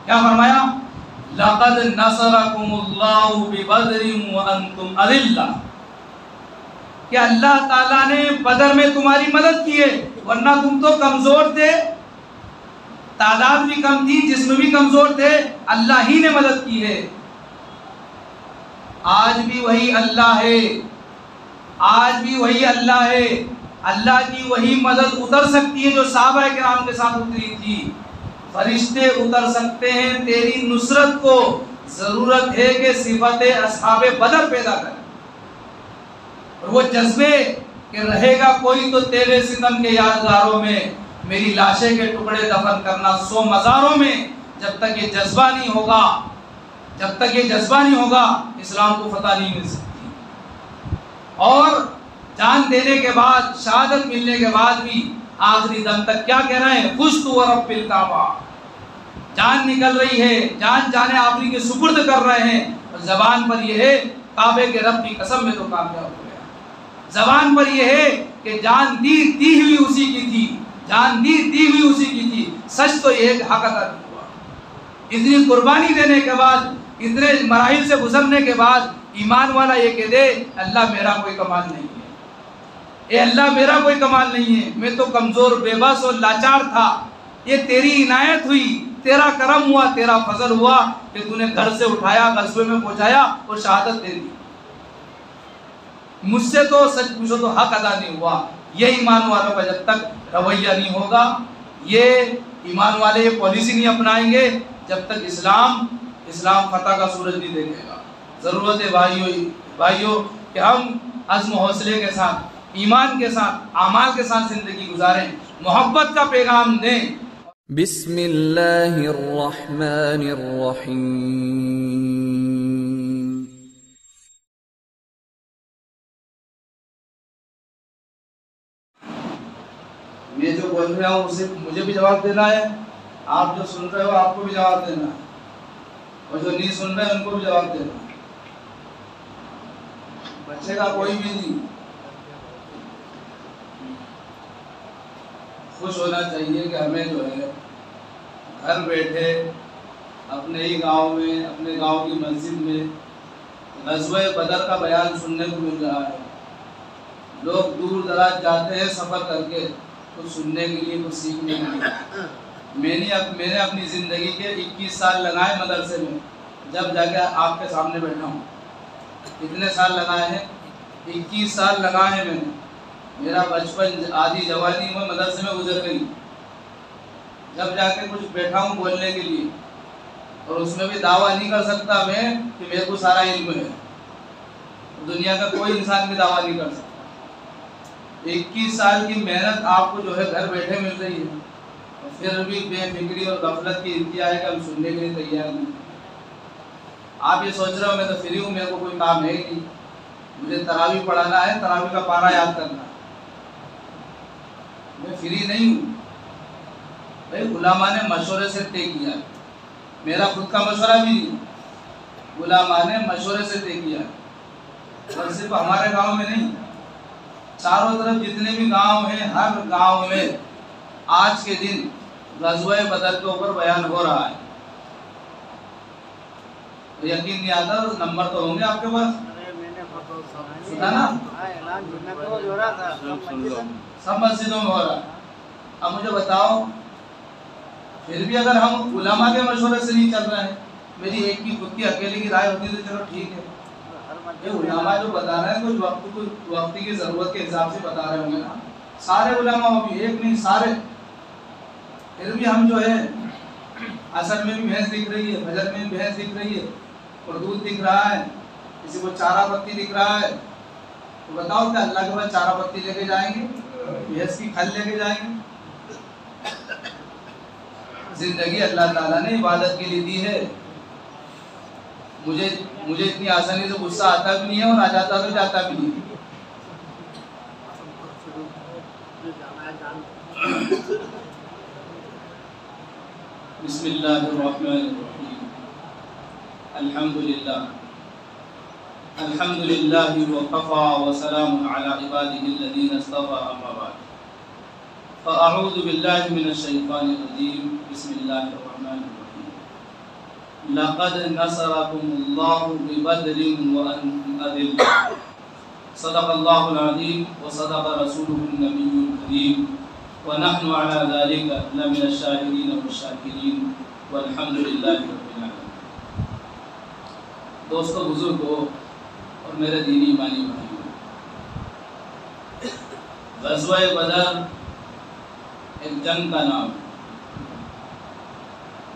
کیا فرمایا؟ لقد نصرکم اللہ ببدر وانتم اذلہ، کہ اللہ تعالیٰ نے بدر میں تمہاری مدد کی ہے، ورنہ تم تو کمزور تھے، تعداد بھی کم تھی، جسم بھی کمزور تھے، اللہ ہی نے مدد کی ہے۔ آج بھی وہی اللہ ہے، آج بھی وہی اللہ ہے، اللہ کی وہی مدد اتر سکتی ہے جو صحابہ کرام کے ساتھ اتری تھی۔ فرشتے اتر سکتے ہیں تیری نصرت کو، ضرورت ہے کہ صفت اصحاب بدر پیدا کریں، اور وہ جذبے کہ رہے گا کوئی تو تیرے ستم کے یادگاروں میں میری لاشیں کے ٹکڑے دفن کرنا 100 مزاروں میں۔ جب تک یہ جذبہ نہیں ہوگا، جب تک یہ جذبہ نہیں ہوگا، اسلام کو فتح نہیں مل سکتی۔ اور جان دینے کے بعد، شہادت ملنے کے بعد بھی آخری دم تک کیا کہہ رہے ہیں؟ فزت ورب الکعبہ، جان نکل رہی ہے، جان جانے آخری کے سپرد کر رہے ہیں، اور زبان پر یہ ہے کعبے کے رب کی قسم میں تو کامیاب ہو گیا۔ زبان پر یہ ہے کہ جان دی ہوئی اسی کی تھی، جان دی ہوئی اسی کی تھی، سچ تو یہ ہے کہ حق ادا ہوا۔ اتنی قربانی دینے کے بعد، اتنے مراحل سے گزرنے کے بعد ایمان والا یہ کہہ دے اللہ میرا کوئی کمال نہیں ہے، اے اللہ میرا کوئی کمال نہیں ہے، میں تو کمزور، بے بس اور لاچار تھا، یہ تیری عنایت ہوئی، تیرا کرم ہوا، تیرا فضل ہوا کہ تو نے گھر سے اٹھایا، غزوے میں پہنچایا اور شہادت دے دی۔ مجھ سے تو سچ پوچھو تو حق ادا نہیں ہوا۔ یہ ایمان والوں کا جب تک رویہ نہیں ہوگا، یہ ایمان والے یہ پالیسی نہیں اپنائیں گے، جب تک اسلام فتح کا سورج نہیں دیکھے گا۔ ضرورت ہے بھائیوں کہ ہم عزم و حوصلے کے ساتھ، ایمان کے ساتھ، اعمال کے ساتھ زندگی گزاریں، محبت کا پیغام دیں۔ بسم اللہ الرحمن الرحیم۔ میں جو بول رہا ہوں اسے مجھے بھی جواب دینا ہے، آپ جو سن رہے ہو آپ کو بھی جواب دینا ہے، اور جو نہیں سن رہے ان کو بھی جواب دینا ہے۔ بچے کا کوئی بھی نہیں، خوش ہونا چاہیے کہ ہمیں جو ہے گھر بیٹھے اپنے ہی گاؤں میں، اپنے گاؤں کی مسجد میں غزوہ بدر کا بیان سننے کو مل رہا ہے۔ لوگ دور دراز جاتے ہیں سفر کر کے کچھ سننے کے لیے، کچھ سیکھنے کے لیے۔ میں نے اپنی زندگی کے 21 سال لگائے مدرسے میں، جب جا کے آپ کے سامنے بیٹھا ہوں۔ کتنے سال لگائے ہیں؟ 21 سال لگائے ہیں میں نے۔ میرا بچپن، آدھی جوانی میں مدرسے میں گزر گئی، جب جا کے کچھ بیٹھا ہوں بولنے کے لیے، اور اس میں بھی دعویٰ نہیں کر سکتا میں کہ میرے کو سارا علم ہے، دنیا کا کوئی انسان بھی دعویٰ نہیں کر سکتا۔ 21 سال کی محنت آپ کو جو ہے گھر بیٹھے مل رہی ہے، اور پھر بھی بے فکری اور غفلت کی انتہا ہے کہ ہم سننے کے لیے تیار نہیں۔ آپ یہ سوچ رہے ہو میں تو فری ہوں، میرے کو کوئی کام ہے ہی نہیں، مجھے تراویح پڑھانا ہے، تراویح کا پارہ یاد کرنا ہے، میں فری نہیں ہوں۔ بھائی علماء نے مشورے سے طے کیا، میرا خود کا مشورہ بھی نہیں، علماء نے مشورے سے طے کیا، اور صرف ہمارے گاؤں میں نہیں، چاروں طرف جتنے بھی گاؤں ہیں، ہر گاؤں میں آج کے دن غزوہ بدر کے اوپر بیان ہو رہا ہے۔ یقین نہیں آتا، نمبر تو ہوں گے آپ کے پاس، سنا نا؟ سب مسجدوں میں ہو رہا ہے۔ اب مجھے بتاؤ، پھر بھی اگر ہم علماء کے مشورے سے نہیں چل رہے ہیں، میری ایک کی خود کی اکیلے کی رائے ہوتی تو چلو ٹھیک ہے، یہ علماء جو بتا رہے ہیں کچھ وقت کی ضرورت کے حساب سے بتا رہے ہوں گے نا، سارے علماء بھی، ایک نہیں سارے، پھر بھی ہم جو ہے عصر میں بھی بھینس دکھ رہی ہے، فجر میں بھی بھینس دکھ رہی ہے، اور دودھ دکھ رہا ہے، کسی کو چارہ پتی دکھ رہا ہے، تو بتاؤ کہ اللہ کے پاس چارہ پتی لے کے جائیں گے، بھینس کی کھل لے کے جائیں گے؟ زندگی اللہ تعالیٰ نے عبادت کے لیے دی ہے۔ مجھے اتنی آسانی سے غصہ آتا بھی نہیں ہے، اور آ جاتا تو جاتا بھی نہیں۔ بسم اللہ الرحمن الرحیم، الحمدللہ وکفی وسلام علی عباده الذین اصطفی، اما بعد فاعوذ باللہ من الشیطان الرجیم، بسم اللہ الرحمن الرحیم۔ لقد نصركم الله ببدر وأنتم أذلة صدق الله العظيم وصدق رسوله النبي الكريم ونحن على ذلك لمن الشاهدين والشاكرين والحمد لله رب العالمين۔ دوستو، بزرگوں اور میرے دینی ایمانی بھائیوں، غزوہ بدر ایک جنگ کا نام ہے۔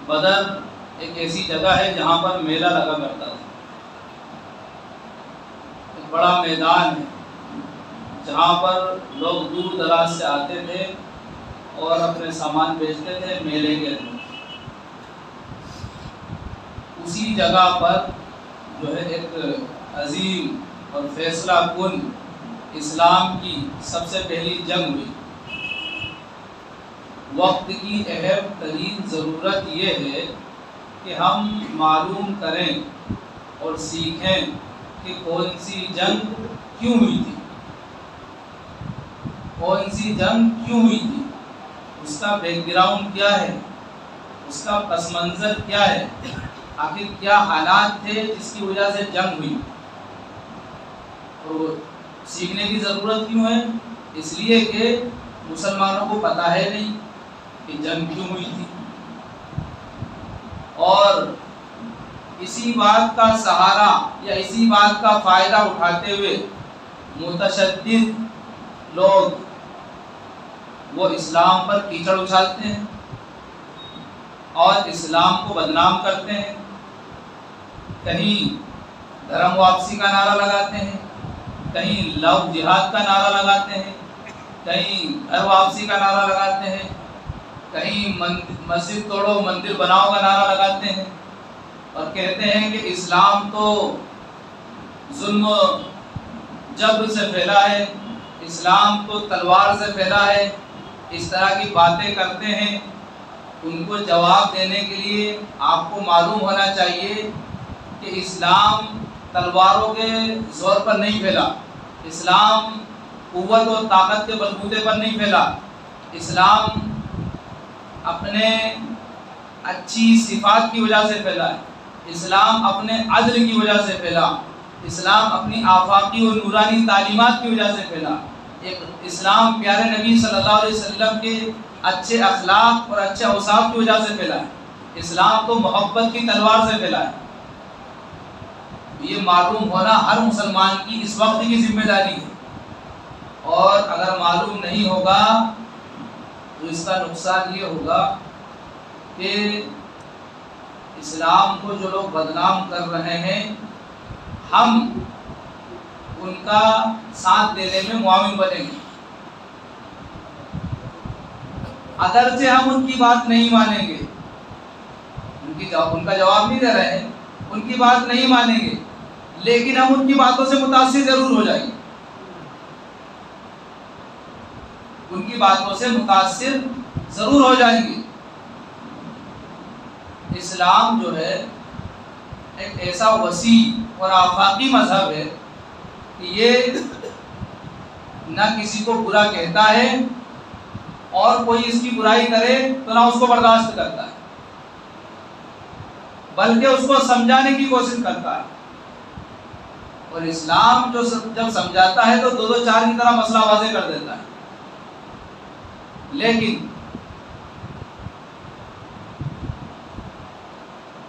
بدر ایک ایسی جگہ ہے جہاں پر میلہ لگا کرتا تھا، ایک بڑا میدان ہے جہاں پر لوگ دور دراز سے آتے تھے اور اپنے سامان بیچتے تھے میلے کے اندر۔ اسی جگہ پر جو ہے ایک عظیم اور فیصلہ کن اسلام کی سب سے پہلی جنگ ہوئی۔ وقت کی اہم ترین ضرورت یہ ہے کہ ہم معلوم کریں اور سیکھیں کہ کون سی جنگ کیوں ہوئی تھی، کون سی جنگ کیوں ہوئی تھی، اس کا بیک گراؤنڈ کیا ہے، اس کا پس منظر کیا ہے، آخر کیا حالات تھے جس کی وجہ سے جنگ ہوئی۔ اور سیکھنے کی ضرورت کیوں ہے؟ اس لیے کہ مسلمانوں کو پتہ ہے نہیں کہ جنگ کیوں ہوئی تھی، اور اسی بات کا سہارا یا اسی بات کا فائدہ اٹھاتے ہوئے متشدد لوگ وہ اسلام پر کیچڑ اچھالتے ہیں اور اسلام کو بدنام کرتے ہیں۔ کہیں دھرم واپسی کا نعرہ لگاتے ہیں، کہیں لو جہاد کا نعرہ لگاتے ہیں، کہیں گھر واپسی کا نعرہ لگاتے ہیں، کہیں مسجد توڑو مندر بناؤ کا نعرہ لگاتے ہیں، اور کہتے ہیں کہ اسلام تو ظلم و جبر سے پھیلا ہے، اسلام تو تلوار سے پھیلا ہے۔ اس طرح کی باتیں کرتے ہیں۔ ان کو جواب دینے کے لیے آپ کو معلوم ہونا چاہیے کہ اسلام تلواروں کے زور پر نہیں پھیلا، اسلام قوت اور طاقت کے بلبوتے پر نہیں پھیلا، اسلام اپنے اچھی صفات کی وجہ سے پھیلا ہے، اسلام اپنے عدل کی وجہ سے پھیلا، اسلام اپنی آفاقی اور نورانی تعلیمات کی وجہ سے پھیلا، ایک اسلام پیارے نبی صلی اللہ علیہ وسلم کے اچھے اخلاق اور اچھے اوصاف کی وجہ سے پھیلا ہے، اسلام تو محبت کی تلوار سے پھیلا ہے۔ یہ معلوم ہونا ہر مسلمان کی اس وقت کی ذمہ داری ہے، اور اگر معلوم نہیں ہوگا تو اس کا نقصان یہ ہوگا کہ اسلام کو جو لوگ بدنام کر رہے ہیں ہم ان کا ساتھ دینے میں معاون بنیں گے۔ اگرچہ ہم ان کی بات نہیں مانیں گے، ان کا جواب نہیں دے رہے ہیں، ان کی بات نہیں مانیں گے، لیکن ہم ان کی باتوں سے متاثر ضرور ہو جائیں گے، ان کی باتوں سے متاثر ضرور ہو جائیں گے۔ اسلام جو ہے ایک ایسا وسیع اور آفاقی مذہب ہے کہ یہ نہ کسی کو برا کہتا ہے، اور کوئی اس کی برائی کرے تو نہ اس کو برداشت کرتا ہے، بلکہ اس کو سمجھانے کی کوشش کرتا ہے۔ اور اسلام جو جب سمجھاتا ہے تو دو چار کی طرح مسئلہ واضح کر دیتا ہے، لیکن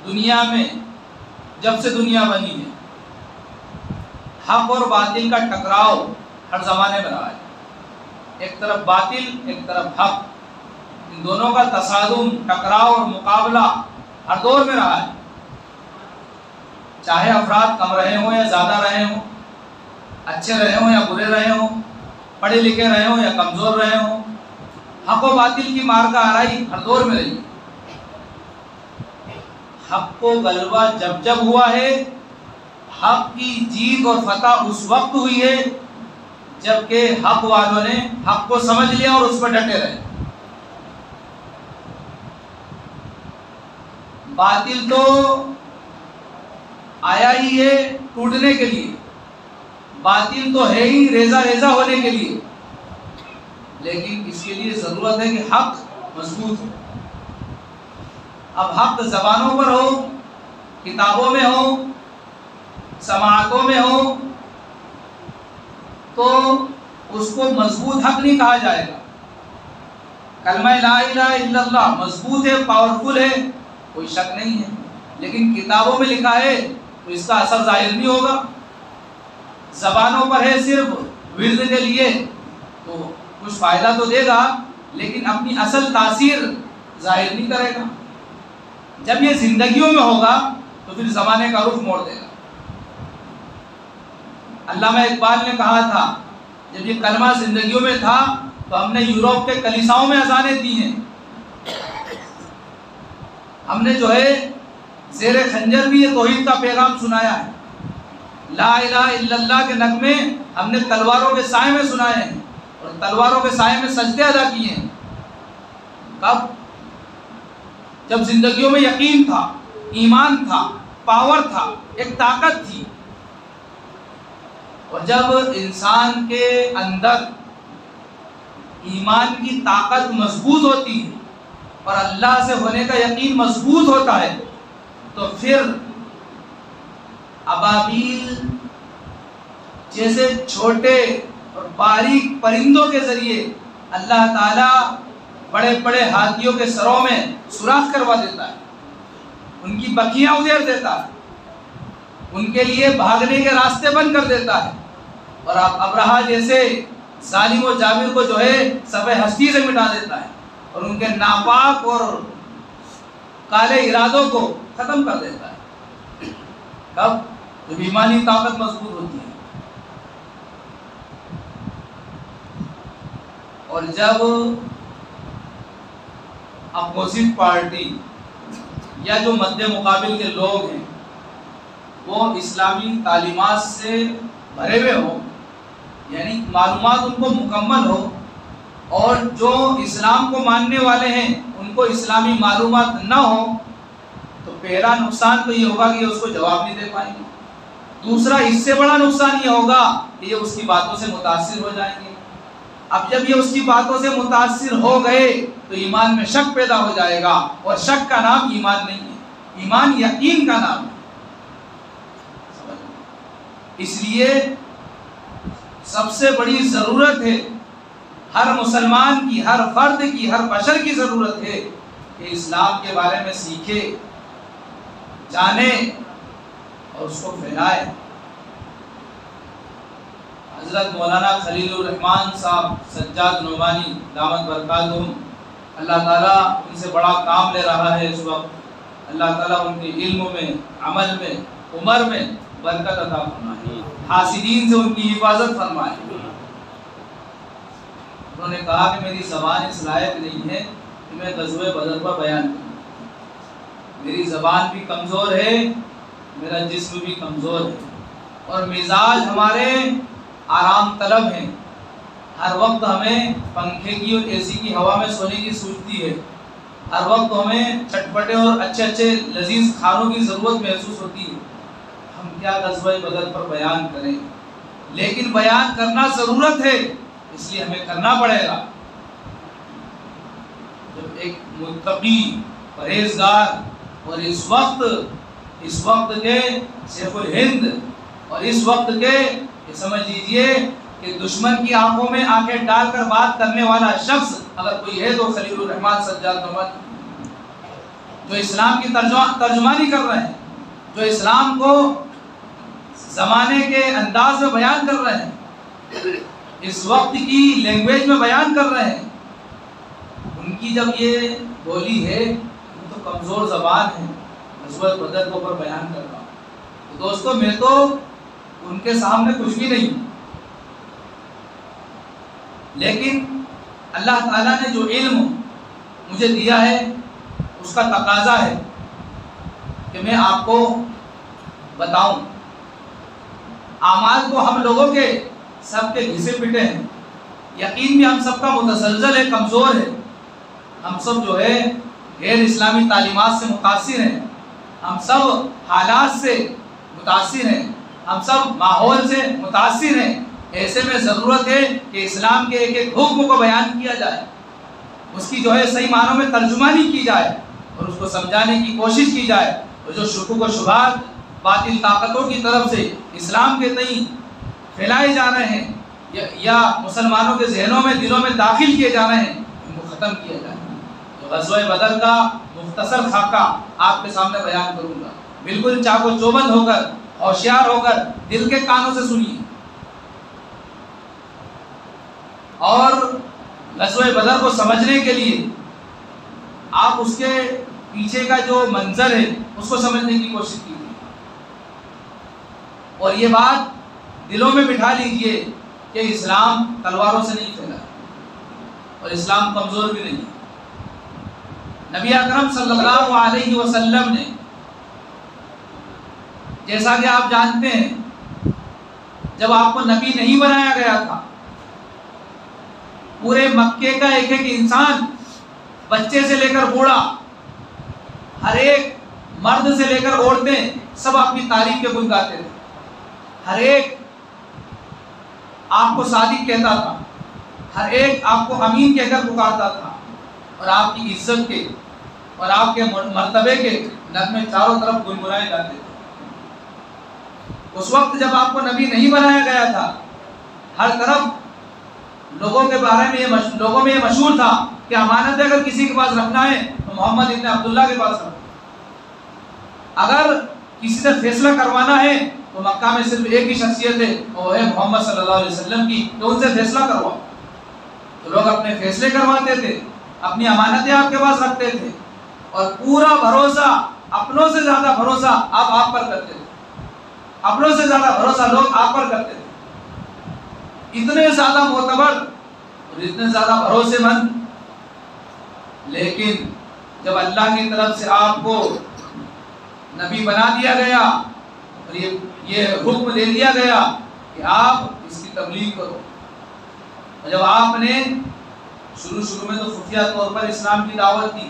دنیا میں جب سے دنیا بنی ہے حق اور باطل کا ٹکراؤ ہر زمانے میں رہا ہے، ایک طرف باطل ایک طرف حق، ان دونوں کا تصادم ٹکراؤ اور مقابلہ ہر دور میں رہا ہے، چاہے افراد کم رہے ہوں یا زیادہ رہے ہوں، اچھے رہے ہوں یا برے رہے ہوں، پڑھے لکھے رہے ہوں یا کمزور رہے ہوں، حق و باطل کی مار کا آرائی ہر دور میں رہی۔ حق کو غلبہ جب جب ہوا ہے، حق کی جیت اور فتح اس وقت ہوئی ہے جبکہ حق والوں نے حق کو سمجھ لیا اور اس پر ڈٹے رہے۔ باطل تو آیا ہی ہے ٹوٹنے کے لیے، باطل تو ہے ہی ریزہ ریزہ ہونے کے لیے، لیکن اس کے لیے ضرورت ہے کہ حق مضبوط ہو۔ اب حق زبانوں پر ہو کتابوں میں ہو، سماعتوں میں ہو، تو اس کو مضبوط حق نہیں کہا جائے گا۔ کلمہ لا الہ الا اللہ مضبوط ہے، پاورفل ہے، کوئی شک نہیں ہے، لیکن کتابوں میں لکھا ہے تو اس کا اثر ظاہر نہیں ہوگا۔ زبانوں پر ہے صرف ورد کے لیے تو کچھ فائدہ تو دے گا، لیکن اپنی اصل تاثیر ظاہر نہیں کرے گا۔ جب یہ زندگیوں میں ہوگا تو پھر زمانے کا رخ موڑ دے گا۔ علامہ اقبال نے کہا تھا جب یہ کلمہ زندگیوں میں تھا تو ہم نے یورپ کے کلیساؤں میں اذانیں دی ہیں، ہم نے جو ہے زیر خنجر بھی یہ توحید کا پیغام سنایا ہے، لا الہ الا اللہ کے نغمے ہم نے تلواروں کے سائے میں سنائے ہیں اور تلواروں کے سائے میں سجدے ادا کیے ہیں۔ کب؟ جب زندگیوں میں یقین تھا، ایمان تھا، پاور تھا، ایک طاقت تھی۔ اور جب انسان کے اندر ایمان کی طاقت مضبوط ہوتی ہے اور اللہ سے ہونے کا یقین مضبوط ہوتا ہے تو پھر ابابیل جیسے چھوٹے اور باریک پرندوں کے ذریعے اللہ تعالیٰ بڑے بڑے ہاتھیوں کے سروں میں سوراخ کروا دیتا ہے، ان کی بکیاں ادھیڑ دیتا ہے، ان کے لیے بھاگنے کے راستے بند کر دیتا ہے، اور ابرہا جیسے ظالم و جابر کو جو ہے سب ہستی سے مٹا دیتا ہے اور ان کے ناپاک اور کالے ارادوں کو ختم کر دیتا ہے۔ کب؟ جب ایمانی طاقت مضبوط ہوتی ہے۔ اور جب اپوزٹ پارٹی یا جو مد مقابل کے لوگ ہیں وہ اسلامی تعلیمات سے بھرے ہوئے ہوں، یعنی معلومات ان کو مکمل ہو، اور جو اسلام کو ماننے والے ہیں ان کو اسلامی معلومات نہ ہو، تو پہلا نقصان تو یہ ہوگا کہ یہ اس کو جواب نہیں دے پائیں گے۔ دوسرا اس سے بڑا نقصان یہ ہوگا کہ یہ اس کی باتوں سے متاثر ہو جائیں گے۔ اب جب یہ اس کی باتوں سے متاثر ہو گئے تو ایمان میں شک پیدا ہو جائے گا، اور شک کا نام ایمان نہیں ہے، ایمان یقین کا نام ہے۔ اس لیے سب سے بڑی ضرورت ہے، ہر مسلمان کی، ہر فرد کی، ہر بشر کی ضرورت ہے کہ اسلام کے بارے میں سیکھے، جانے اور اس کو پھیلائے۔ حضرت مولانا خلیل الرحمن صاحب سجاد نعمانی دامت برکاتہم، اللہ تعالیٰ ان سے بڑا کام لے رہا ہے اس وقت، اللہ تعالیٰ ان کے علم میں، عمل میں، عمر میں برکت عطا فرمائے، حاسدین سے ان کی حفاظت فرمائے۔ انہوں نے کہا کہ میری زبان اس لائق نہیں ہے کہ میں غزوہ بدر پر بیان کروں، میری زبان بھی کمزور ہے، میرا جسم بھی کمزور ہے، اور مزاج ہمارے آرام طلب ہیں، ہر وقت ہمیں پنکھے کی اور اے سی کی ہوا میں سونے کی سوچتی ہے، ہر وقت ہمیں چٹپٹے اور اچھے اچھے لذیذ کھانوں کی ضرورت محسوس ہوتی ہے۔ ہم کیا غزوہ بدر پر بیان کریں؟ لیکن بیان کرنا ضرورت ہے، اس لیے ہمیں کرنا پڑے گا۔ جب ایک متقی، پرہیزگار اور اس وقت کے سیف الہند اور اس وقت کے یہ سمجھ لیجئے کہ دشمن کی آنکھوں میں آنکھیں ڈال کر بات کرنے والا شخص اگر کوئی ہے تو خلیل الرحمن سجاد نعمانی، جو اسلام کی ترجمانی کر رہے ہیں، جو اسلام کو زمانے کے انداز میں بیان کر رہے ہیں، اس وقت کی لینگویج میں بیان کر رہے ہیں، ان کی جب یہ بولی ہے وہ تو کمزور زبان ہے، غزوہ بدر کو پر بیان کر رہا ہوں۔ تو دوستو میں تو ان کے سامنے کچھ بھی نہیں، لیکن اللہ تعالیٰ نے جو علم مجھے دیا ہے اس کا تقاضا ہے کہ میں آپ کو بتاؤں۔ اعمال تو ہم لوگوں کے سب کے گھسے پٹے ہیں، یقین بھی ہم سب کا متزلزل ہے، کمزور ہے، ہم سب جو ہے غیر اسلامی تعلیمات سے متاثر ہیں، ہم سب حالات سے متاثر ہیں، ہم سب ماحول سے متاثر ہیں۔ ایسے میں ضرورت ہے کہ اسلام کے ایک ایک حکم کو بیان کیا جائے، اس کی جو ہے صحیح معنوں میں ترجمانی کی جائے اور اس کو سمجھانے کی کوشش کی جائے، تو جو شکوک و شبہات باطل طاقتوں کی طرف سے اسلام کے تئیں پھیلائے جا رہے ہیں یا مسلمانوں کے ذہنوں میں دلوں میں داخل کیے جا رہے ہیں، ان کو ختم کیا جائے۔ تو غزوہ بدر کا مختصر خاکہ آپ کے سامنے بیان کروں گا، بالکل چاق و چوبند ہو کر، ہوشیار ہو کر، دل کے کانوں سے سنیے۔ اور غزوہ بدر کو سمجھنے کے لیے آپ اس کے پیچھے کا جو منظر ہے اس کو سمجھنے کی کوشش کیجیے، اور یہ بات دلوں میں بٹھا لیجئے کہ اسلام تلواروں سے نہیں پھیلا اور اسلام کمزور بھی نہیں۔ نبی اکرم صلی اللہ علیہ وسلم نے، جیسا کہ آپ جانتے ہیں، جب آپ کو نبی نہیں بنایا گیا تھا، پورے مکے کا ایک ایک انسان، بچے سے لے کر بوڑھا، ہر ایک مرد سے لے کر عورتیں، سب آپ کی تعریف کے گن گاتے تھے۔ ہر ایک آپ کو صادق کہتا تھا، ہر ایک آپ کو امین کہہ کر پکارتا تھا، اور آپ کی عزت کے اور آپ کے مرتبے کے نغمے چاروں طرف گنگنائے جاتے تھے۔ اس وقت جب آپ کو نبی نہیں بنایا گیا تھا، ہر طرف لوگوں کے بارے میں لوگوں میں یہ مشہور تھا کہ امانت اگر کسی کے پاس رکھنا ہے تو محمد ابن عبداللہ کے پاس رکھو، اگر کسی سے فیصلہ کروانا ہے تو مکہ میں صرف ایک ہی شخصیت ہے، وہ ہے محمد صلی اللہ علیہ وسلم کی، تو ان سے فیصلہ کرواؤ۔ تو لوگ اپنے فیصلے کرواتے تھے، اپنی امانتیں آپ کے پاس رکھتے تھے، اور پورا بھروسہ، اپنوں سے زیادہ بھروسہ آپ پر کرتے تھے، اپنوں سے زیادہ بھروسہ لوگ آپ پر کرتے تھے، اتنے زیادہ معتبر اور اتنے زیادہ بھروسے مند۔ لیکن جب اللہ کی طرف سے آپ کو نبی بنا دیا گیا اور یہ حکم دے دیا گیا کہ آپ اس کی تبلیغ کرو، اور جب آپ نے شروع میں تو خفیہ طور پر اسلام کی دعوت دی،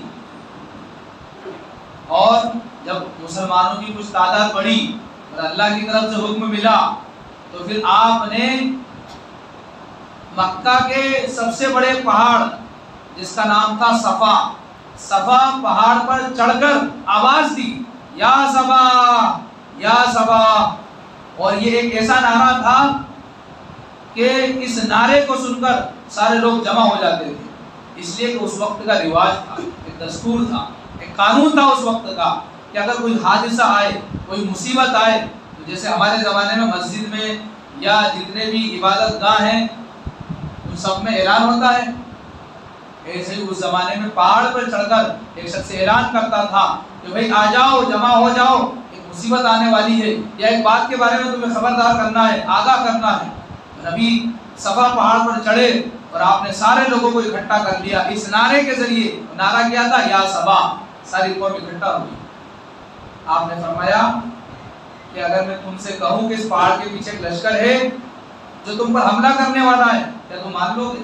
اور جب مسلمانوں کی کچھ تعداد بڑھی اور اللہ کی طرف سے حکم ملا، تو پھر آپ نے مکہ کے سب سے بڑے پہاڑ جس کا نام تھا صفا پہاڑ پر چڑھ کر آواز دی، یا صفا یا صفا، اور یہ ایک ایسا نعرہ تھا کہ اس نعرے کو سن کر سارے لوگ جمع ہو جاتے تھے، اس لیے کہ اس وقت کا رواج تھا، ایک دستور تھا، ایک قانون تھا اس وقت کا کہ اگر کوئی حادثہ آئے، کوئی مصیبت آئے، تو جیسے ہمارے زمانے میں مسجد میں یا جتنے بھی عبادت گاہ ہیں ان سب میں اعلان ہوتا ہے، ایسے ہی اس زمانے میں پہاڑ پر چڑھ کر ایک شخص اعلان کرتا تھا کہ بھئی آ جاؤ، جمع ہو جاؤ، ایک مصیبت آنے والی ہے، یا ایک بات کے بارے میں تمہیں خبردار کرنا ہے، آگاہ کرنا ہے۔ نبی صفا پہاڑ پر چڑھے اور آپ نے سارے لوگوں کو اکٹھا کر لیا اس نعرے کے ذریعے۔ نعرہ کیا تھا؟ یا صبا، ساری قوم اکٹھا ہوئی۔ آپ نے فرمایا کہ اگر میں تم سے کہوں کہ اس پہاڑ کے پیچھے ایک لشکر ہے جو تم پر حملہ کرنے والا ہے، کیا تم مان لو گے؟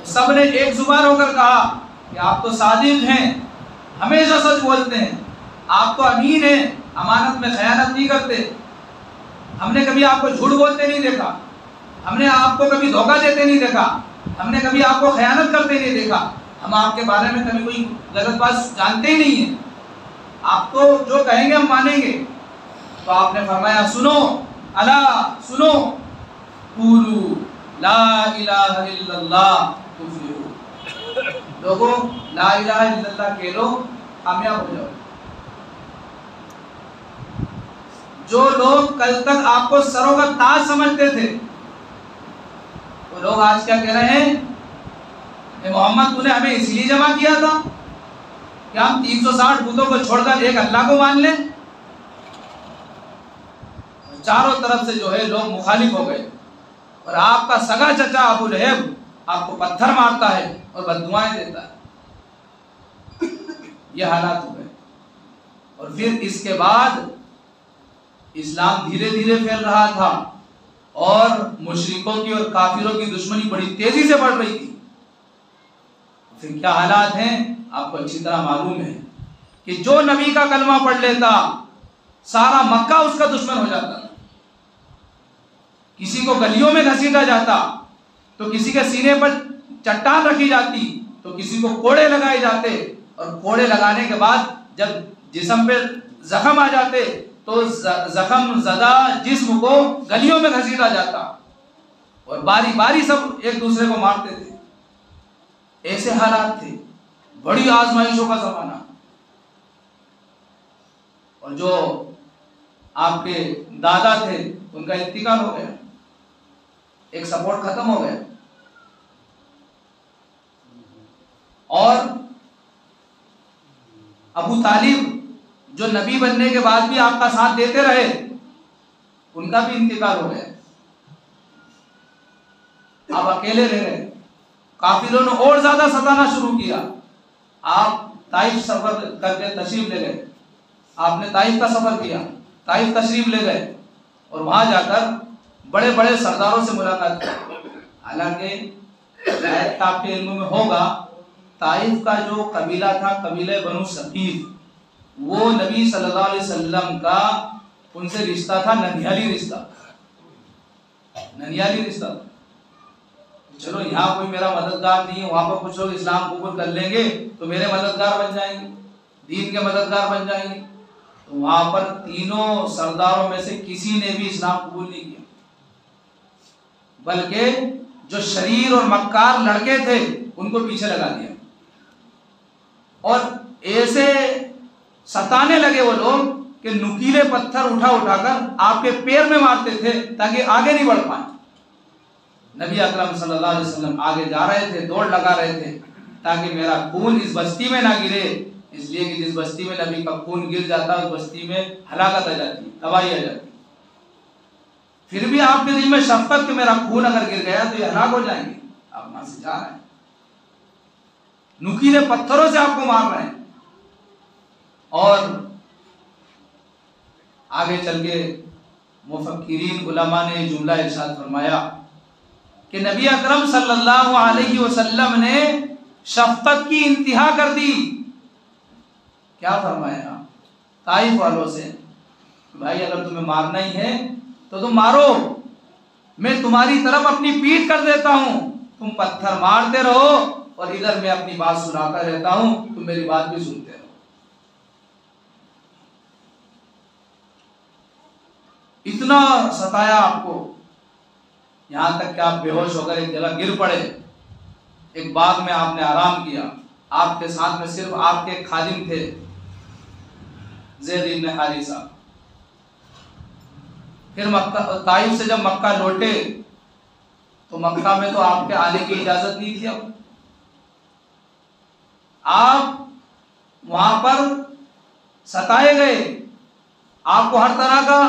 سب نے ایک زبان ہو کر کہا کہ آپ تو صادق ہیں، ہمیشہ سچ بولتے ہیں، آپ تو امین ہیں، امانت میں خیانت نہیں کرتے، ہم نے کبھی آپ کو جھوٹ بولتے نہیں دیکھا، ہم نے آپ کو کبھی دھوکہ دیتے نہیں دیکھا، ہم نے کبھی آپ کو خیانت کرتے نہیں دیکھا، ہم آپ کے بارے میں کبھی کوئی غلط بات جانتے ہی نہیں ہیں، آپ تو جو کہیں گے ہم مانیں گے۔ تو آپ نے فرمایا سنو، الا سنو، قولوا لا الہ الا اللہ تفلحوا، لوگوں لا الہ الا اللہ کہہ لو، کامیاب ہو جاؤ۔ جو لوگ کل تک آپ کو سروں کا تاج سمجھتے تھے، وہ لوگ آج کیا کہہ رہے ہیں کہ محمد تو نے ہمیں اس لیے جمع کیا تھا کہ ہم 360 بتوں کو چھوڑ کر ایک اللہ کو مان لیں۔ چاروں طرف سے جو ہے لوگ مخالف ہو گئے، اور آپ کا سگا چچا ابو لہب آپ کو پتھر مارتا ہے اور بددعائیں دیتا ہے۔ یہ حالات ہو گئے، اور پھر اس کے بعد اسلام دھیرے دھیرے پھیل رہا تھا، اور مشرکوں کی اور کافروں کی دشمنی بڑی تیزی سے بڑھ رہی تھی۔ پھر کیا حالات ہیں آپ کو اچھی طرح معلوم ہے کہ جو نبی کا کلمہ پڑھ لیتا سارا مکہ اس کا دشمن ہو جاتا، کسی کو گلیوں میں گھسیٹا جاتا، تو کسی کے سینے پر چٹان رکھی جاتی، تو کسی کو کوڑے لگائے جاتے، اور کوڑے لگانے کے بعد جب جسم پہ زخم آ جاتے تو زخم زدہ جسم کو گلیوں میں گھسیٹا جاتا اور باری باری سب ایک دوسرے کو مارتے تھے. ایسے حالات تھے، بڑی آزمائشوں کا زمانہ. اور جو آپ کے دادا تھے ان کا انتقال ہو گیا، ایک سپورٹ ختم ہو گیا. اور ابو طالب جو نبی بننے کے بعد بھی آپ کا ساتھ دیتے رہے، ان کا بھی انتقال ہو گیا. آپ اکیلے رہ گئے. کافروں نے اور زیادہ ستانا شروع کیا. آپ طائف سفر کر کے تشریف لے گئے. آپ نے طائف کا سفر کیا، طائف تشریف لے گئے اور وہاں جا کر بڑے بڑے سرداروں سے ملاقات کی. حالانکہ شاید آپ کے علم میں ہوگا، طائف کا جو قبیلہ تھا، قبیلہ بنو ثقیف، وہ نبی صلی اللہ علیہ وسلم کا ان سے رشتہ تھا، ننیالی رشتہ. ننیالی رشتہ. چلو یہاں کوئی میرا مددگار نہیں ہے، وہاں پر کچھ لوگ اسلام قبول کر لیں گے تو میرے مددگار بن جائیں گے، دین کے مددگار بن جائیں گے. تو وہاں پر تینوں سرداروں میں سے کسی نے بھی اسلام قبول نہیں کیا، بلکہ جو شریر اور مکار لڑکے تھے ان کو پیچھے لگا دیا. اور ایسے ستانے لگے وہ لوگ کہ نکیلے پتھر اٹھا اٹھا کر آپ کے پیر میں مارتے تھے تاکہ آگے نہیں بڑھ پائیں. نبی اکرم صلی اللہ علیہ وسلم آگے جا رہے تھے، دوڑ لگا رہے تھے تاکہ میرا خون اس بستی میں نہ گرے، اس لیے کہ جس بستی میں نبی کا خون گر جاتا اس بستی میں ہلاکت آ جاتی، تباہی آ جاتی. پھر بھی آپ کے دل میں شفقت کہ میرا خون اگر گر گیا تو یہ ہلاک ہو جائیں گے، آپ وہاں سے جا رہے ہیں، نکیلے پتھروں سے آپ کو مار رہے ہیں. اور آگے چل کے مفکرین علماء نے جملہ ارشاد فرمایا کہ نبی اکرم صلی اللہ علیہ وسلم نے شفقت کی انتہا کر دی. کیا فرمایا طائف والوں سے؟ بھائی اگر تمہیں مارنا ہی ہے تو تم مارو، میں تمہاری طرف اپنی پیٹھ کر دیتا ہوں، تم پتھر مارتے رہو اور ادھر میں اپنی بات سناتا رہتا ہوں، تم میری بات بھی سنتے رہو. اتنا ستایا آپ کو، یہاں تک کہ آپ بے ہوش ہو کر ایک جگہ گر پڑے. ایک باغ میں آپ نے آرام کیا. آپ کے ساتھ میں صرف آپ کے خادم تھے، زید بن حارثہ. پھر مکہ طائف سے جب مکہ لوٹے تو مکہ میں تو آپ کے آنے کی اجازت نہیں تھی. اب آپ وہاں پر ستائے گئے، آپ کو ہر طرح کا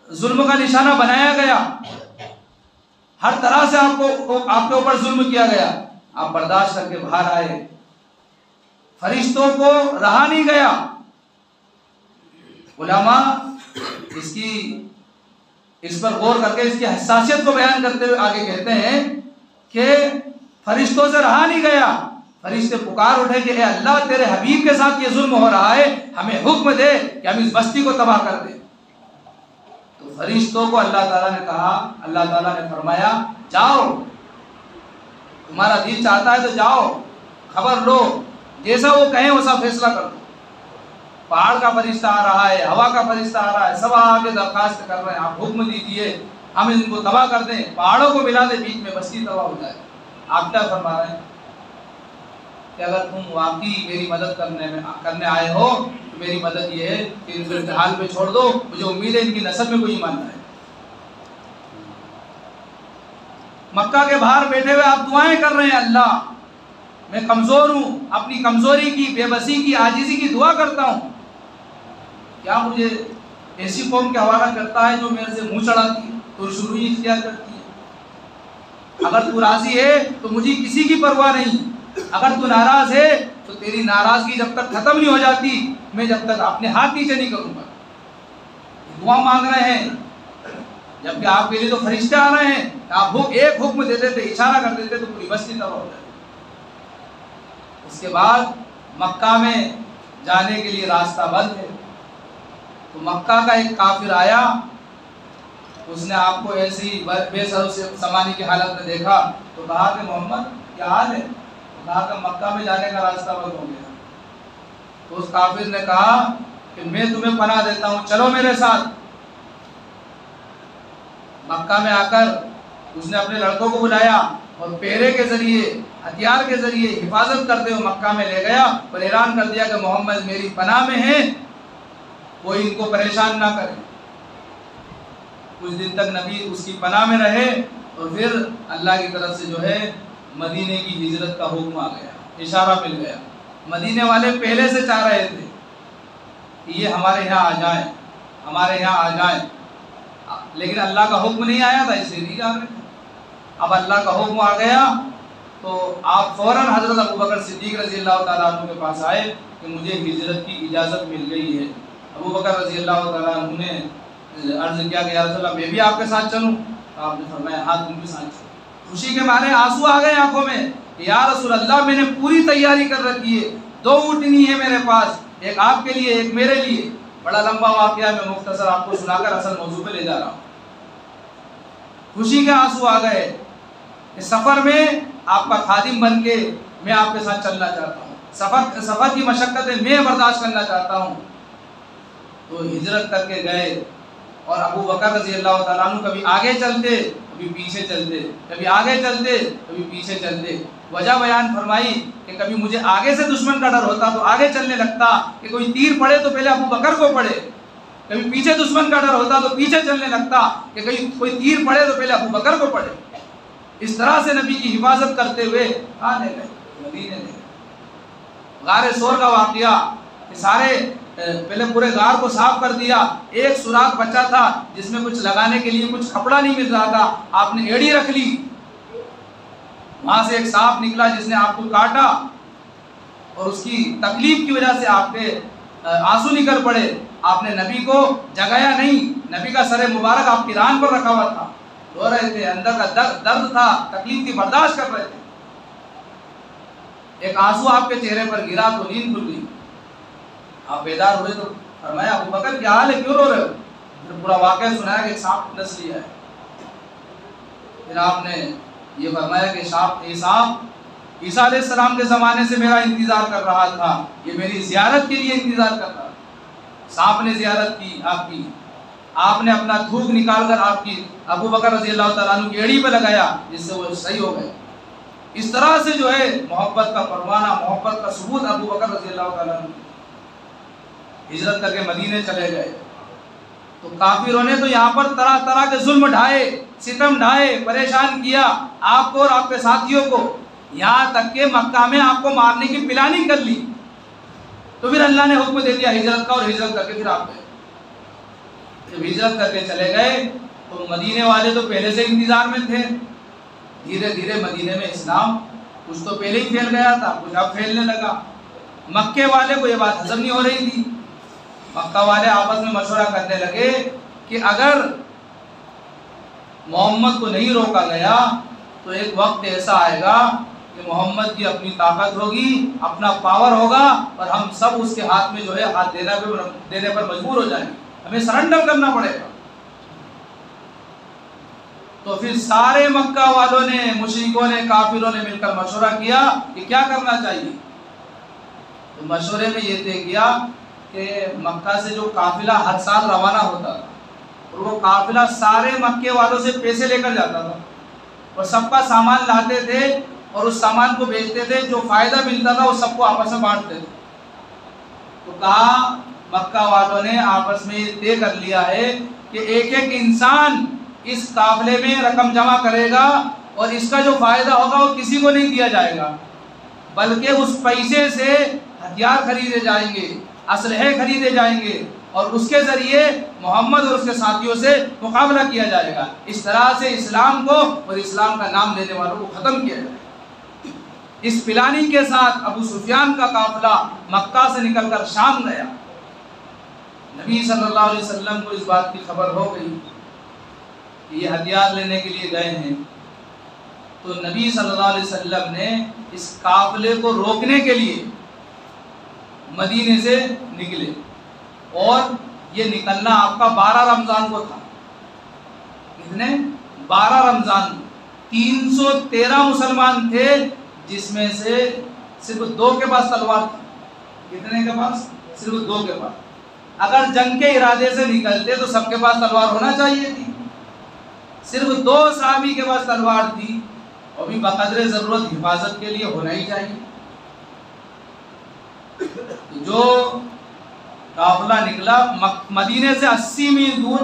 ظلم کا نشانہ بنایا گیا، ہر طرح سے آپ کے اوپر ظلم کیا گیا. آپ برداشت کر کے باہر آئے. فرشتوں کو رہا نہیں گیا. علماء اس پر غور کر کے اس کی حساسیت کو بیان کرتے ہوئے آگے کہتے ہیں کہ فرشتوں سے رہا نہیں گیا. فرشتے پکار اٹھے کہ اے اللہ، تیرے حبیب کے ساتھ یہ ظلم ہو رہا ہے، ہمیں حکم دے کہ ہم اس بستی کو تباہ کر دیں. تو فرشتوں کو اللہ تعالیٰ نے کہا، اللہ تعالیٰ نے فرمایا جاؤ، تمہارا دل چاہتا ہے تو جاؤ، خبر لو، جیسا وہ کہیں ویسا فیصلہ کر دو. پہاڑ کا فرشتہ آ رہا ہے، ہوا کا فرشتہ آ رہا ہے، سب آگے درخواست کر رہے ہیں، آپ حکم دیجیے ہم ان کو تباہ کر دیں، پہاڑوں کو ملا دیں بیچ میں، بستی تباہ ہو جائے. آپ کیا فرما رہے ہیں کہ اگر تم واقعی میری مدد کرنے آئے ہو تو میری مدد یہ ہے کہ ان کو ارتحال پہ چھوڑ دو، مجھے امید ہے ان کی نسل میں کوئی ایمان ہے. مکہ کے باہر بیٹھے ہوئے آپ دعائیں کر رہے ہیں، اللہ میں کمزور ہوں، اپنی کمزوری کی، بے بسی کی، عاجزی کی دعا کرتا ہوں، کیا مجھے ایسی قوم کے حوالہ کرتا ہے جو میرے سے منہ چڑھاتی ہے، تو شروعی اختیار کرتی ہے. اگر تو راضی ہے تو مجھے کسی کی پرواہ نہیں، اگر تو ناراض ہے تو تیری ناراضگی جب تک ختم نہیں ہو جاتی میں جب تک اپنے ہاتھ نیچے نہیں کروں گا. دعا مانگ رہے ہیں جبکہ آپ کے لیے تو فرشتے آ رہے ہیں. آپ ایک حکم دے دیتے، اشارہ کر دیتے تو پوری بستی تباہ ہو جائے. اس کے بعد مکہ میں جانے کے لیے راستہ بند ہے. تو مکہ کا ایک کافر آیا، اس نے آپ کو ایسی بے سر و سامانی کی حالت میں دیکھا تو کہا کہ محمد کیا حال ہے؟ کہا کہ مکہ میں جانے کا راستہ بند ہو گیا. تو اس کافر نے کہا کہ کہ میں تمہیں پناہ دیتا ہوں، چلو میرے ساتھ۔ مکہ میں آ کر اس نے اپنے لڑکوں کو بلایا اور پہرے کے ذریعے، ہتھیار کے ذریعے حفاظت کرتے ہوئے مکہ میں لے گیا اور اعلان کر دیا کہ محمد میری پناہ میں ہیں، کوئی ان کو پریشان نہ کرے۔ کچھ دن تک نبی اس کی پناہ میں رہے اور پھر اللہ کی طرف سے جو ہے مدینے کی ہجرت کا حکم آ گیا، اشارہ مل گیا۔ مدینے والے پہلے سے چاہ رہے تھے کہ یہ ہمارے یہاں آ جائیں، ہمارے یہاں آ جائیں، لیکن اللہ کا حکم نہیں آیا تھا، اس لیے نہیں جا رہے تھے۔ اب اللہ کا حکم آ گیا تو آپ فوراً حضرت ابوبکر صدیق رضی اللہ تعالیٰ عنہ کے پاس آئے کہ مجھے ہجرت کی اجازت مل گئی ہے۔ ابوبکر رضی اللہ تعالیٰ عنہ نے عرض کیا کہ یا رسول اللہ میں بھی آپ کے ساتھ چلوں؟ آپ نے فرمایا ہاں تم بھی ساتھ چلو۔ خوشی کے مارے آنسو آ گئے آنکھوں میں کہ یا رسول اللہ میں نے پوری تیاری کر رکھی ہے، 2 اونٹنی ہے میرے پاس، ایک آپ کے لیے ایک میرے لیے۔ بڑا لمبا واقعہ، میں مختصر آپ کو سنا کر اصل موضوع پہ لے جا رہا ہوں۔ خوشی کے آنسو آ گئے کہ سفر میں آپ کا خادم بن کے میں آپ کے ساتھ چلنا چاہتا ہوں، سفر کی مشقتیں میں برداشت کرنا چاہتا ہوں۔ تو ہجرت کر کے گئے اور ابو بکر رضی اللہ تعالیٰ عنہ کبھی آگے چلتے کبھی پیچھے چلتے، کبھی آگے چلتے کبھی پیچھے چلتے۔ وجہ بیان فرمائی کہ کبھی مجھے آگے سے دشمن کا ڈر ہوتا تو آگے چلنے لگتا کہ کوئی تیر پڑے تو پہلے ابو بکر کو پڑے، کبھی پیچھے دشمن کا ڈر ہوتا تو پیچھے چلنے لگتا کہ کہیں کوئی تیر پڑے تو پہلے ابو بکر کو پڑے۔ اس طرح سے نبی کی حفاظت کرتے ہوئے آنے گئے، مدینے لے گئے۔ غار سور کا واقعہ کہ سارے پہلے پورے غار کو صاف کر دیا، ایک سوراخ بچا تھا جس میں کچھ لگانے کے لیے کچھ کپڑا نہیں مل رہا تھا، آپ نے ایڑی رکھ لی، وہاں سے ایک سانپ نکلا جس نے آپ کو کاٹا اور اس کی تکلیف کی وجہ سے آپ کے آنسو نکل پڑے۔ آپ نے نبی کو جگایا نہیں، نبی کا سر مبارک آپ کی ران پر رکھا ہوا تھا، رو رہے تھے، اندر کا درد تھا، تکلیف تھی، برداشت کر رہے تھے۔ ایک آنسو آپ کے چہرے پر گرا تو نیند کھل گئی، آپ بیدار ہوئے تو فرمایا ابو بکر کیا حال ہے، کیوں رو رہے ہو؟ پھر پورا واقعہ سنایا کہ سانپ ڈس لیا ہے۔ پھر آپ نے یہ فرمایا کہ سانپ عیسیٰ علیہ السلام کے زمانے سے میرا انتظار کر رہا تھا، یہ میری زیارت کے لیے انتظار کر رہا تھا۔ سانپ نے زیارت کی آپ کی، آپ نے اپنا تھوک نکال کر آپ کی ابو بکر رضی اللہ تعالیٰ عنہ کی ایڑی پہ لگایا جس سے وہ صحیح ہو گئے۔ اس طرح سے جو ہے محبت کا پروانہ، محبت کا ثبوت ابو بکر رضی اللہ تعالیٰ عنہ ہجرت کر کے مدینے چلے گئے۔ تو کافروں نے تو یہاں پر طرح طرح کے ظلم ڈھائے، ستم ڈھائے، پریشان کیا آپ کو اور آپ کے ساتھیوں کو، یہاں تک کہ مکہ میں آپ کو مارنے کی پلاننگ کر لی۔ تو پھر اللہ نے حکم دے دیا ہجرت کا، اور ہجرت کر کے پھر آپ گئے۔ جب ہجرت کر کے چلے گئے تو مدینے والے تو پہلے سے انتظار میں تھے، دھیرے دھیرے مدینے میں اسلام کچھ تو پہلے ہی پھیل گیا تھا، کچھ اب پھیلنے لگا۔ مکے والے کو یہ بات ہضم نہیں ہو رہی تھی، مکہ والے آپس میں مشورہ کرنے لگے کہ اگر محمد کو نہیں روکا گیا تو ایک وقت ایسا آئے گا کہ محمد کی اپنی طاقت ہوگی، اپنا پاور ہوگا، اور ہم سب اس کے ہاتھ میں جو ہے ہاتھ دینے پر مجبور ہو جائیں گے، ہمیں سرنڈر کرنا پڑے گا۔ تو پھر سارے مکہ والوں نے، مشرکوں نے، کافروں نے مل کر مشورہ کیا کہ کیا کرنا چاہیے۔ تو مشورے میں یہ طے کیا کہ مکہ سے جو قافلہ ہر سال روانہ ہوتا تھا اور وہ قافلہ سارے مکے والوں سے پیسے لے کر جاتا تھا اور سب کا سامان لاتے تھے اور اس سامان کو بیچتے تھے، جو فائدہ ملتا تھا وہ سب کو آپس میں بانٹتے تھے۔ تو کہا مکہ والوں نے آپس میں یہ طے کر لیا ہے کہ ایک ایک انسان اس قافلے میں رقم جمع کرے گا اور اس کا جو فائدہ ہوگا وہ کسی کو نہیں دیا جائے گا، بلکہ اس پیسے سے ہتھیار خریدے جائیں گے، اسلحے خریدے جائیں گے، اور اس کے ذریعے محمد اور اس کے ساتھیوں سے مقابلہ کیا جائے گا۔ اس طرح سے اسلام کو اور اسلام کا نام لینے والوں کو ختم کیا جائے گا۔ اس پلاننگ کے ساتھ ابو سفیان کا قافلہ مکہ سے نکل کر شام گیا۔ نبی صلی اللہ علیہ وسلم کو اس بات کی خبر ہو گئی کہ یہ ہتھیار لینے کے لیے گئے ہیں، تو نبی صلی اللہ علیہ وسلم نے اس قافلے کو روکنے کے لیے مدینے سے نکلے، اور یہ نکلنا آپ کا 12 رمضان کو تھا۔ کتنے؟ 12 رمضان۔ 313 مسلمان تھے جس میں سے صرف 2 کے پاس تلوار تھی۔ کتنے کے پاس؟ صرف 2 کے پاس۔ اگر جنگ کے ارادے سے نکلتے تو سب کے پاس تلوار ہونا چاہیے تھی، صرف 2 صحابی کے پاس تلوار تھی، اور بھی بقدر ضرورت حفاظت کے لیے ہونا ہی چاہیے۔ جو قافلہ نکلا مدینے سے 80 میل دور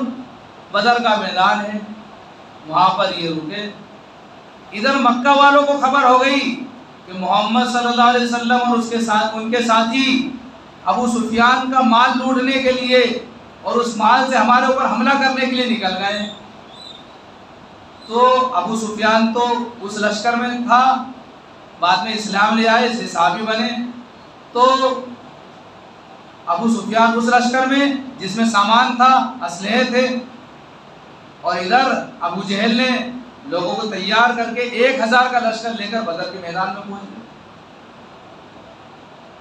بدر کا میدان ہے، وہاں پر یہ رکے۔ ادھر مکہ والوں کو خبر ہو گئی کہ محمد صلی اللہ علیہ وسلم اور ان کے ساتھی ابو سفیان کا مال لوٹنے کے لیے اور اس مال سے ہمارے اوپر حملہ کرنے کے لیے نکل گئے۔ تو ابو سفیان تو اس لشکر میں تھا، بعد میں اسلام لے آئے، صحابی بنے۔ تو ابو سفیان اس لشکر میں جس میں سامان تھا، اسلحے تھے، اور ادھر ابو جہل نے لوگوں کو تیار کر کے 1000 کا لشکر لے کر بدر کے میدان میں پہنچ گئے۔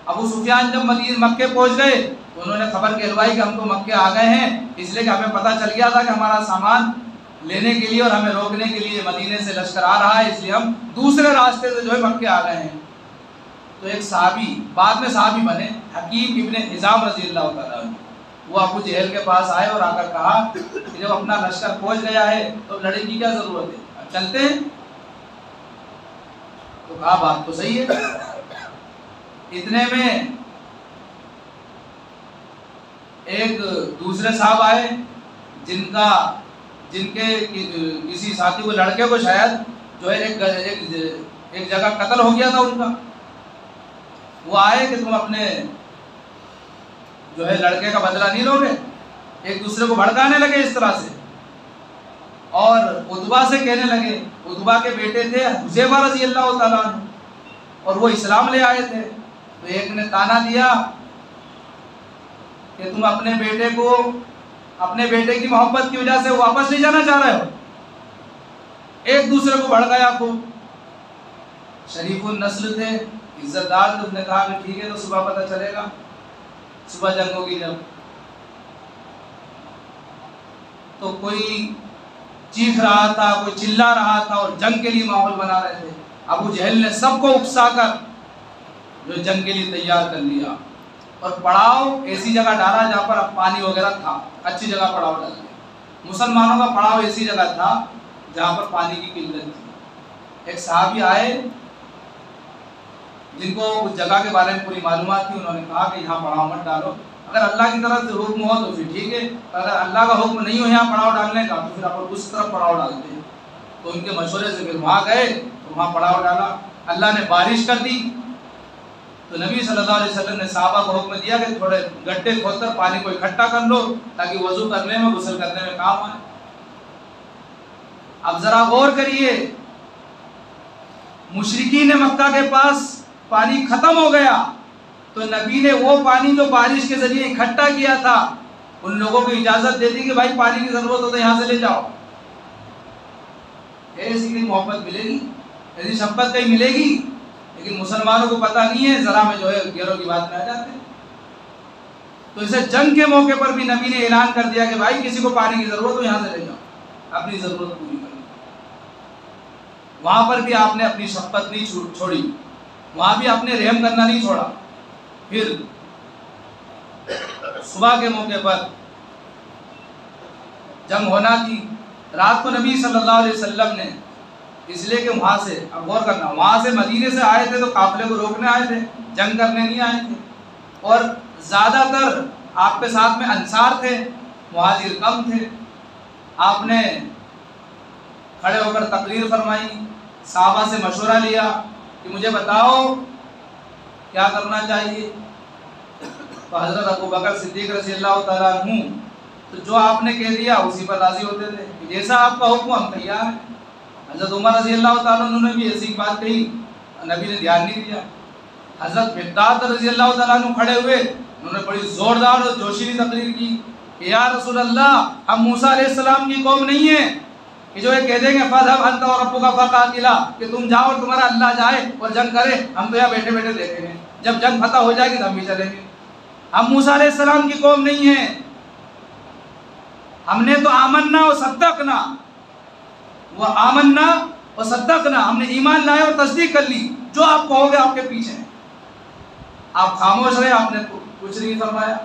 ابو سفیان جب مکے پہنچ گئے تو انہوں نے خبر کہلوائی کہ ہم تو مکے آ گئے ہیں، اس لیے کہ ہمیں پتہ چل گیا تھا کہ ہمارا سامان لینے کے لیے اور ہمیں روکنے کے لیے مدینے سے لشکر آ رہا ہے، اس لیے ہم دوسرے راستے سے جو ہے مکے آ گئے ہیں۔ تو ایک صحابی بعد میں صحابی بنے، حکیم ابن حزام رضی اللہ تعالیٰ عنہ، وہ ابو جہل کے پاس آئے اور آ کر کہا کہ جب اپنا لشکر پہنچ گیا ہے تو لڑنے کی کیا ضرورت ہے، اب چلتے ہیں۔ تو کہا بات تو صحیح ہے۔ اتنے میں ایک دوسرے صاحب آئے جن کے کسی ساتھی کو لڑکے کو شاید جو ہے ایک جگہ قتل ہو گیا تھا ان کا، وہ آئے کہ تم اپنے جو ہے لڑکے کا بدلہ نہیں لو گے، ایک دوسرے کو بھڑکانے لگے اس طرح سے، اور عتبہ سے کہنے لگے، عتبہ کے بیٹے تھے حذیفہ رضی اللہ تعالیٰ عنہ، اور وہ اسلام لے آئے تھے۔ تو ایک نے تانا دیا کہ تم اپنے بیٹے کی محبت کی وجہ سے واپس لے جانا چاہ رہے ہو، ایک دوسرے کو بھڑکایا خوب۔ شریف النسل تھے، عزت دار، تو نے کہا کہ ٹھیک ہے، تو صبح پتہ چلے گا، صبح جنگ ہوگی جب۔ تو کوئی چیخ رہا تھا، کوئی چلا رہا تھا، اور جنگ کے لیے ماحول بنا رہے تھے۔ ابو جہل نے سب کو اکسا کر جو جنگ کے لیے تیار کر لیا، اور پڑاؤ ایسی جگہ ڈالا جہاں پر پانی وغیرہ تھا، اچھی جگہ پڑاؤ ڈال دیا۔ مسلمانوں کا پڑاؤ ایسی جگہ تھا جہاں پر پانی کی قلت تھی۔ ایک صحابی آئے جن کو اس جگہ کے بارے میں پوری معلومات تھی، انہوں نے کہا کہ یہاں پڑاؤ مت ڈالو، اگر اللہ کی طرف سے حکم ہو تو پھر ٹھیک ہے، اگر اللہ کا حکم نہیں ہو یہاں پڑاؤ ڈالنے کا تو پھر آپ اس طرف پڑاؤ ڈالتے ہیں۔ تو ان کے مشورے سے پھر وہاں گئے تو وہاں پڑاؤ ڈالا، اللہ نے بارش کر دی۔ تو نبی صلی اللہ علیہ وسلم نے صحابہ کو حکم دیا کہ تھوڑے گڈھے کھود کر پانی کو اکٹھا کر لو تاکہ وضو کرنے میں، غسل کرنے میں کام آئے۔ اب ذرا غور کریے، مشرکین مکہ کے پاس پانی ختم ہو گیا تو نبی نے وہ پانی جو بارش کے ذریعے اکٹھا کیا تھا ان لوگوں کو اجازت دے دی کہ بھائی پانی کی ضرورت ہو تو یہاں سے لے جاؤ۔ ایسی کی محبت ملے گی، ایسی شفقت کہیں ملے گی؟ لیکن مسلمانوں کو پتہ نہیں ہے، ذرا میں جو ہے غیروں کی بات میں آ جاتے ہیں۔ تو اسے جنگ کے موقع پر بھی نبی نے اعلان کر دیا کہ بھائی کسی کو پانی کی ضرورت ہو یہاں سے لے جاؤ، اپنی ضرورت پوری کرو۔ وہاں پر بھی آپ نے اپنی شفقت نہیں چھوڑی، وہاں بھی آپ نے رحم کرنا نہیں چھوڑا۔ پھر صبح کے موقع پر جنگ ہونا تھی، رات کو نبی صلی اللہ علیہ وسلم نے، اس لیے کہ وہاں سے، اب غور کرنا، وہاں سے مدینے سے آئے تھے تو قافلے کو روکنے آئے تھے، جنگ کرنے نہیں آئے تھے، اور زیادہ تر آپ کے ساتھ میں انصار تھے، مہاجر کم تھے۔ آپ نے کھڑے ہو کر تقریر فرمائی، صحابہ سے مشورہ لیا کہ مجھے بتاؤ کیا کرنا چاہیے۔ تو حضرت ابو بکر صدیق رضی اللہ تعالیٰ عنہ تو جو آپ نے کہہ دیا اسی پر راضی ہوتے تھے کہ جیسا آپ کا حکم ہم تیار ہیں۔ حضرت عمر رضی اللہ تعالیٰ عنہ نے بھی ایسی بات کہی، نبی نے دھیان نہیں دیا۔ حضرت مقداد رضی اللہ تعالیٰ عنہ کھڑے ہوئے، انہوں نے بڑی زوردار اور جوشیلی تقریر کی کہ یا رسول اللہ، ہم موسیٰ علیہ السلام کی قوم نہیں ہیں کہ جو یہ کہہ دیں گے فَاذْهَبْ أَنْتَ وَرَبُّكَ فَقَاتِلَا، کہ تم جاؤ اور تمہارا اللہ جائے اور جنگ کرے، ہم تو یہاں بیٹھے بیٹھے دیکھیں گے، جب جنگ فتح ہو جائے گی تو ہم بھی چلیں گے۔ ہم موسیٰ علیہ السلام کی قوم نہیں ہیں، ہم نے تو آمنا و صدقنا، وہ آمنا و صدقنا، ہم نے ایمان لائے اور تصدیق کر لی، جو آپ کہو گے آپ کے پیچھے ہیں۔ آپ خاموش رہے، آپ نے کچھ نہیں فرمایا۔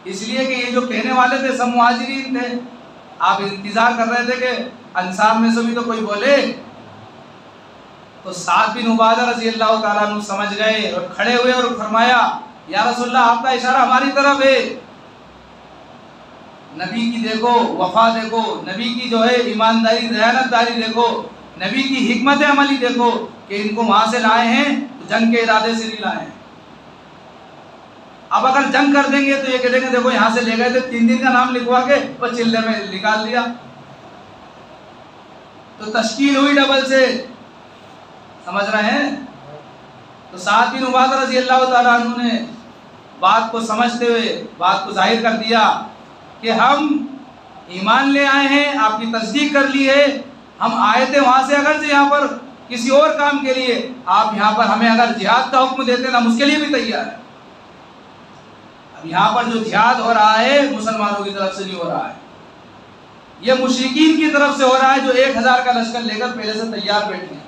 اس لیے کہ یہ جو کہنے والے تھے سب مہاجرین تھے. آپ انتظار کر رہے تھے کہ انصار میں سے بھی تو کوئی بولے. تو سعد بن عبادہ رضی اللہ تعالیٰ عنہ سمجھ گئے اور کھڑے ہوئے اور فرمایا یا رسول اللہ آپ کا اشارہ ہماری طرف ہے. نبی کی دیکھو وفا دیکھو, نبی کی جو ہے ایمانداری دیانت داری دیکھو, نبی کی حکمت عملی دیکھو کہ ان کو وہاں سے لائے ہیں تو جنگ کے ارادے سے نہیں لائے ہیں. اب اگر جنگ کر دیں گے تو یہ کہتے ہیں دیکھو یہاں سے لے گئے تھے 3 دن کا نام لکھوا کے اور چلے میں نکال دیا. تو تشکیل ہوئی ڈبل سے, سمجھ رہے ہیں. تو سعد بن عبادہ رضی اللہ تعالیٰ عنہ نے بات کو سمجھتے ہوئے بات کو ظاہر کر دیا کہ ہم ایمان لے آئے ہیں, آپ کی تصدیق کر لی ہے, ہم آئے تھے وہاں سے اگرچہ یہاں پر کسی اور کام کے لیے, آپ یہاں پر ہمیں اگر جہاد کا حکم دیتے ہیں ہم اس کے لیے بھی تیار ہیں. اب یہاں پر جو جہاد ہو رہا ہے مسلمانوں کی طرف سے نہیں ہو رہا ہے, یہ مشرکین کی طرف سے ہو رہا ہے جو 1000 کا لشکر لے کر پہلے سے تیار بیٹھے ہیں.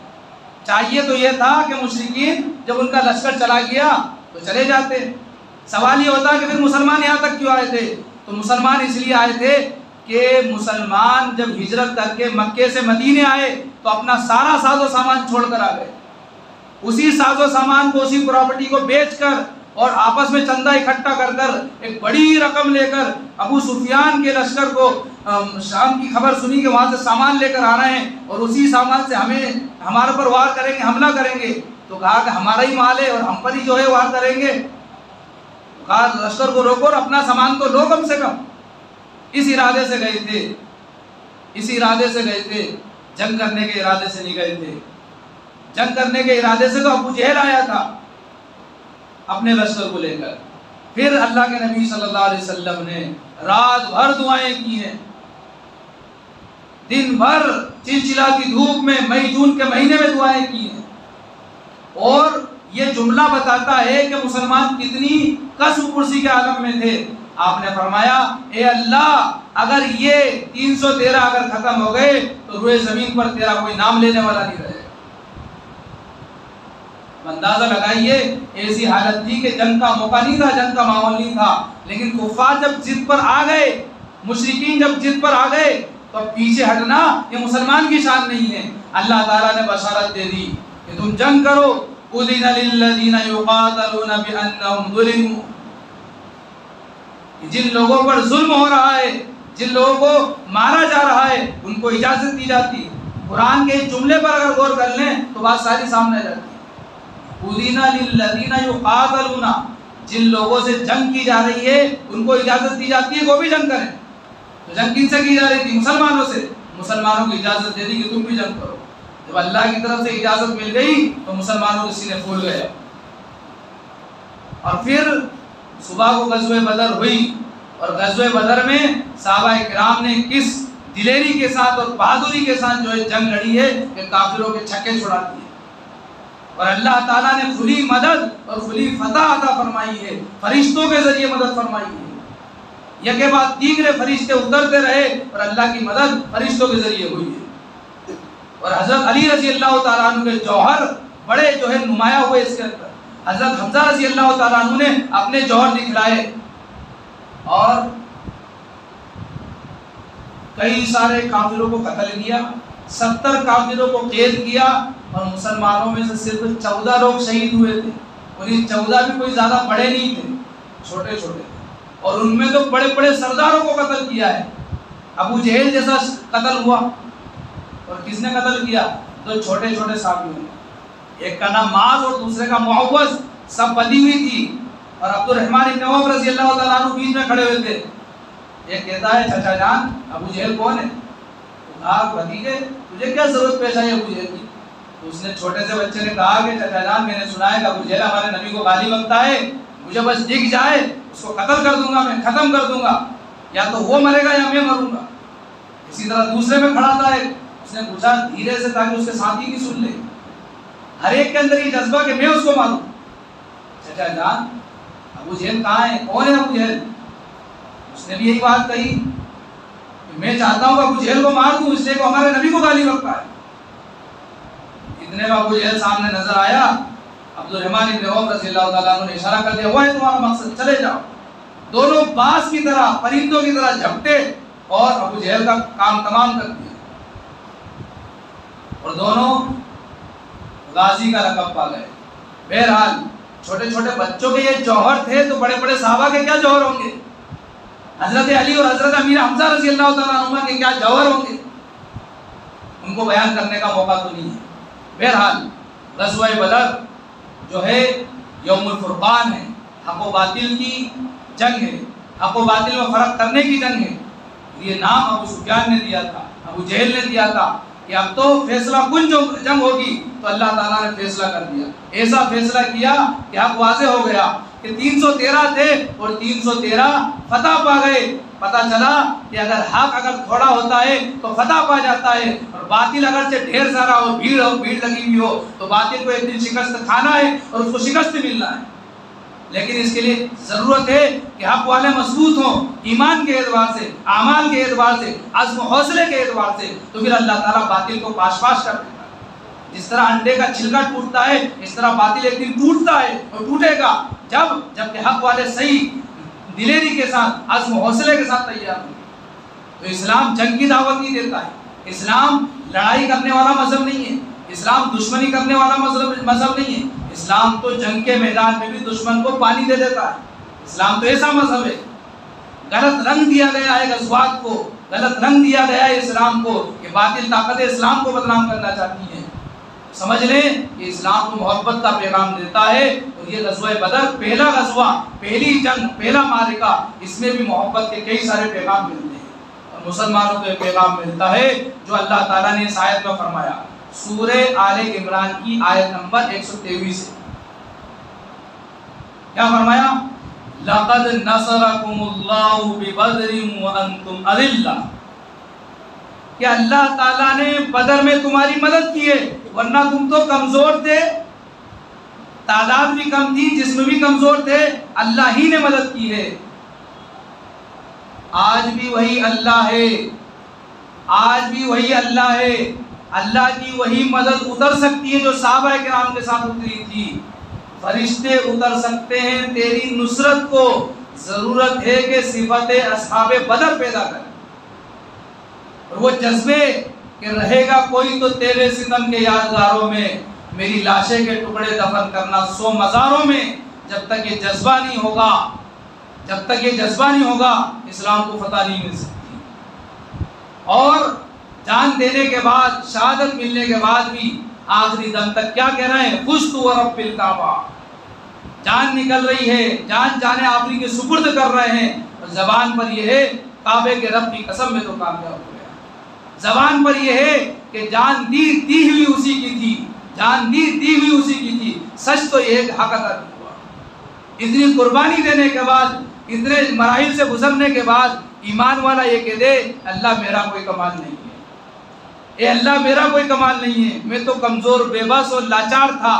چاہیے تو یہ تھا کہ مشرکین جب ان کا لشکر چلا گیا تو چلے جاتے. سوال یہ ہوتا کہ پھر مسلمان یہاں تک کیوں آئے تھے؟ تو مسلمان اس لیے آئے تھے کہ مسلمان جب ہجرت کر کے مکے سے مدینے آئے تو اپنا سارا ساز و سامان چھوڑ کر آ گئے. اسی ساز و سامان کو, اسی پراپرٹی کو بیچ کر اور آپس میں چندہ اکٹھا کر کر ایک بڑی رقم لے کر ابو سفیان کے لشکر کو شام کی خبر سنی کہ وہاں سے سامان لے کر آ رہے ہیں اور اسی سامان سے ہمارے پر وار کریں گے, حملہ کریں گے. تو کہا کہ ہمارا ہی مال ہے اور ہم پر ہی جو ہے وار کریں گے. کہا لشکر کو روکو اور اپنا سامان تو لو کم سے کم. اس ارادے سے گئے تھے, اس ارادے سے گئے تھے, جنگ کرنے کے ارادے سے نہیں گئے تھے. جنگ کرنے کے ارادے سے تو ابو جہل آیا تھا اپنے لشکر کو لے کر. پھر اللہ کے نبی صلی اللہ علیہ وسلم نے رات بھر دعائیں کی ہیں, دن بھر چلچلاتی دھوپ میں مئی جون کے مہینے میں دعائیں کی ہیں. اور یہ جملہ بتاتا ہے کہ مسلمان کتنی کسب پرسی کے عالم میں تھے. آپ نے فرمایا اے اللہ اگر یہ 313 اگر ختم ہو گئے تو روئے زمین پر تیرا کوئی نام لینے والا نہیں رہے. اندازہ لگائیے, ایسی حالت تھی کہ جنگ کا موقع نہیں تھا, جنگ کا ماحول نہیں تھا, لیکن کفار جب ضد پر آ گئے, مشرکین جب ضد پر آ گئے تو اب پیچھے ہٹنا یہ مسلمان کی شان نہیں ہے. اللہ تعالیٰ نے بشارت دے دی کہ تم جنگ کرو. اذن للذین یقاتلون بانہم ظلموا, جن لوگوں پر ظلم ہو رہا ہے, جن لوگوں کو مارا جا رہا ہے, ان کو اجازت دی جاتی. قرآن کے جملے پر اگر غور کر لیں تو بات ساری سامنے آ جاتی ہے. اذن للذین یقاتلون, جن لوگوں سے جنگ کی جا رہی ہے ان کو اجازت دی جاتی ہے وہ بھی جنگ کریں. تو جنگ کن سے کی جا رہی تھی؟ مسلمانوں سے. مسلمانوں کو اجازت دے دی کہ تم بھی جنگ کرو. جب اللہ کی طرف سے اجازت مل گئی تو مسلمانوں کے سینے پھول گئے. اور پھر صبح کو غزوہ بدر ہوئی, اور غزوہ بدر میں صحابہ کرام نے کس دلیری کے ساتھ اور بہادری کے ساتھ جو ہے جنگ لڑی ہے کہ کافروں کے چھکے چھڑا دیے. اور اللہ تعالیٰ نے کھلی مدد اور کھلی فتح عطا فرمائی ہے, فرشتوں کے ذریعے مدد فرمائی ہے. یکے بعد دیگرے فرشتے اترتے رہے اور اللہ کی مدد فرشتوں کے ذریعے ہوئی ہے. اور حضرت علی رضی اللہ تعالیٰ عنہ کے جوہر بڑے جو ہے نمایاں ہوئے اس کے اندر. حضرت حمزہ رضی اللہ تعالیٰ عنہ نے اپنے جوہر دکھلائے اور کئی سارے کافروں کو قتل کیا, 70 کافروں کو قید کیا, اور مسلمانوں میں سے صرف 14 لوگ شہید ہوئے تھے. انہیں 14 بھی کوئی زیادہ بڑے نہیں تھے, چھوٹے چھوٹے, اور ان میں تو بڑے بڑے سرداروں کو قتل کیا ہے. ابو جہل جیسا قتل ہوا. اور کس نے قتل کیا؟ دو چھوٹے چھوٹے صحابیوں نے, ایک کا نام معاذ اور دوسرے کا معوذ. سب بندی ہوئی تھی اور عبد الرحمن بن عوف رضی اللہ تعالیٰ عنہ بیچ میں کھڑے ہوئے تھے. ایک کہتا ہے چچا جان ابو جہل کون ہے؟ کہا بھتیجے تجھے کیا ضرورت پیش آئی ابو جہل کی؟ تو اس نے چھوٹے سے بچے نے کہا کہ چچا جان میں نے سنا ہے کہ ابو جہل ہمارے نبی کو گالی بکتا ہے, مجھے بس دکھ جائے اس کو قتل کر دوں گا, میں ختم کر دوں گا, یا تو وہ مرے گا یا میں مروں گا. اسی طرح دوسرے میں کھڑا تھا ایک, اس نے پوچھا دھیرے سے تاکہ اس کے ساتھی کی سن لے. ہر ایک کے اندر یہ جذبہ کہ میں اس کو ماروں. چچا جان ابو جہل کہاں ہے, کون ہے ابو جہل؟ اس نے بھی یہی بات کہی کہ میں چاہتا ہوں کہ ابو جہل کو مار دوں اس لیے کہ ہمارے نبی کو گالی بکتا ہے. اتنے میں ابو جہل سامنے نظر آیا. عبد الرحمن بن عوف رضی اللہ تعالیٰ عنہ نے اشارہ کر دیا وہ ہے تمہارا مقصد, چلے جاؤ. دونوں باز کی طرح پرندوں کی طرح جھپٹے اور ابو جہل کا کام تمام کر دیا، اور دونوں غازی کا لقب پا گئے۔ بہرحال چھوٹے چھوٹے بچوں کے یہ جوہر تھے تو بڑے بڑے صحابہ کے کیا جوہر ہوں گے؟ حضرت علی اور حضرت امیر حمزہ رضی اللہ تعالیٰ عنہ کے کیا جوہر ہوں گے؟ ان کو بیان کرنے کا موقع تو نہیں ہے۔ بہرحال غزوہ بدر جو ہے یوم الفرقان ہے، حق و باطل کی جنگ ہے، حق و باطل میں فرق کرنے کی جنگ ہے۔ یہ نام ابو سفیان نے دیا تھا، ابو جہل نے دیا تھا کہ اب تو فیصلہ کن جنگ ہوگی، تو اللہ تعالیٰ نے فیصلہ کر دیا، ایسا فیصلہ کیا کہ حق واضح ہو گیا کہ 313 تھے اور 313 فتح پا گئے۔ پتہ چلا کہ اگر تھوڑا ہوتا ہے تو فتح پا جاتا ہے، اور باطل اگرچہ ڈھیر سارا ہو، بھیڑ لگی ہوئی ہو، تو باطل کو ایک دن شکست کھانا ہے اور اس کو شکست ملنا ہے۔ لیکن اس کے لیے ضرورت ہے کہ حق والے مضبوط ہوں، ایمان کے اعتبار سے، اعمال کے اعتبار سے، عزم و حوصلے کے اعتبار سے، تو پھر اللہ تعالیٰ باطل کو پاش پاش کر دیتا ہے۔ جس طرح انڈے کا چھلکا ٹوٹتا ہے، اس طرح باطل ایک دن ٹوٹتا ہے اور ٹوٹے گا جب کہ حق والے صحیح دلیری کے ساتھ، عزم و حوصلے کے ساتھ تیار ہوں گے۔ تو اسلام جنگ کی دعوت نہیں دیتا ہے، اسلام لڑائی کرنے والا مذہب نہیں ہے، اسلام دشمنی کرنے والا مذہب نہیں ہے۔ اسلام تو جنگ کے میدان میں بھی دشمن کو پانی دے دیتا ہے۔ اسلام تو ایسا مذہب ہے۔ غلط رنگ دیا گیا ہے غزوات کو، غلط رنگ دیا گیا ہے اسلام کو کہ باطل طاقتیں اسلام کو بدنام کرنا چاہتی ہیں۔ سمجھ لیں کہ اسلام کو محبت کا پیغام دیتا ہے، اور یہ غزوہ بدر پہلا غزوہ، پہلی جنگ، پہلا معرکہ، اس میں بھی محبت کے کئی سارے پیغام ملتے ہیں، اور مسلمانوں کو یہ پیغام ملتا ہے جو اللہ تعالیٰ نے اس آیت میں فرمایا، سورہ آل عمران کی آیت نمبر 123 ہے۔ کیا فرمایا؟ لَقَدْ نَصَرَكُمُ اللَّهُ بِبَدْرٍ وَأَنْتُمْ أَذِلَّةٌ، کہ اللہ تعالیٰ نے بدر میں تمہاری مدد کی ہے، ورنہ تم تو کمزور تھے، تعداد بھی کم تھی، جسم بھی کمزور تھے، اللہ ہی نے مدد کی ہے۔ آج بھی وہی اللہ ہے، آج بھی وہی اللہ ہے۔ اللہ کی وہی مدد اتر سکتی ہے جو صحابہ کرام کے ساتھ اتری تھی۔ فرشتے اتر سکتے ہیں تیری نصرت کو، ضرورت ہے کہ صفت اصحاب بدر پیدا کریں، اور وہ جذبے کہ رہے گا کوئی تو تیرے ستم کے یادگاروں میں، میری لاشیں کے ٹکڑے دفن کرنا 100 مزاروں میں۔ جب تک یہ جذبہ نہیں ہوگا، جب تک یہ جذبہ نہیں ہوگا، اسلام کو فتح نہیں مل سکتی۔ اور جان دینے کے بعد، شہادت ملنے کے بعد بھی آخری دم تک کیا کہہ رہے ہیں؟ فزت ورب الکعبہ، جان نکل رہی ہے، جان جانے آخری کے سپرد کر رہے ہیں، اور زبان پر یہ ہے کعبے کے رب کی قسم میں تو کامیاب ہو گیا۔ زبان پر یہ ہے کہ جان دی ہوئی اسی کی تھی، جان دی ہوئی اسی کی تھی۔ سچ تو یہ ہے کہ حق ادا نہیں ہوا۔ اتنی قربانی دینے کے بعد، اتنے مراحل سے گزرنے کے بعد، ایمان والا یہ کہہ دے اللہ میرا کوئی کمال نہیں ہے، اے اللہ میرا کوئی کمال نہیں ہے، میں تو کمزور، بے بس اور لاچار تھا،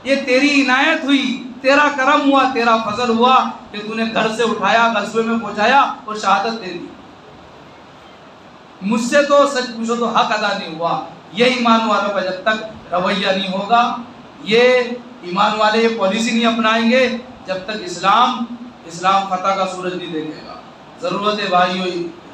یہ تیری عنایت ہوئی، تیرا کرم ہوا، تیرا فضل ہوا کہ تو نے گھر سے اٹھایا، غزوے میں پہنچایا اور شہادت دے دی۔ مجھ سے تو سچ پوچھو تو حق ادا نہیں ہوا۔ یہ ایمان والوں کا جب تک رویہ نہیں ہوگا، یہ ایمان والے یہ پالیسی نہیں اپنائیں گے، جب تک اسلام فتح کا سورج نہیں دیکھے گا۔ ضرورت ہے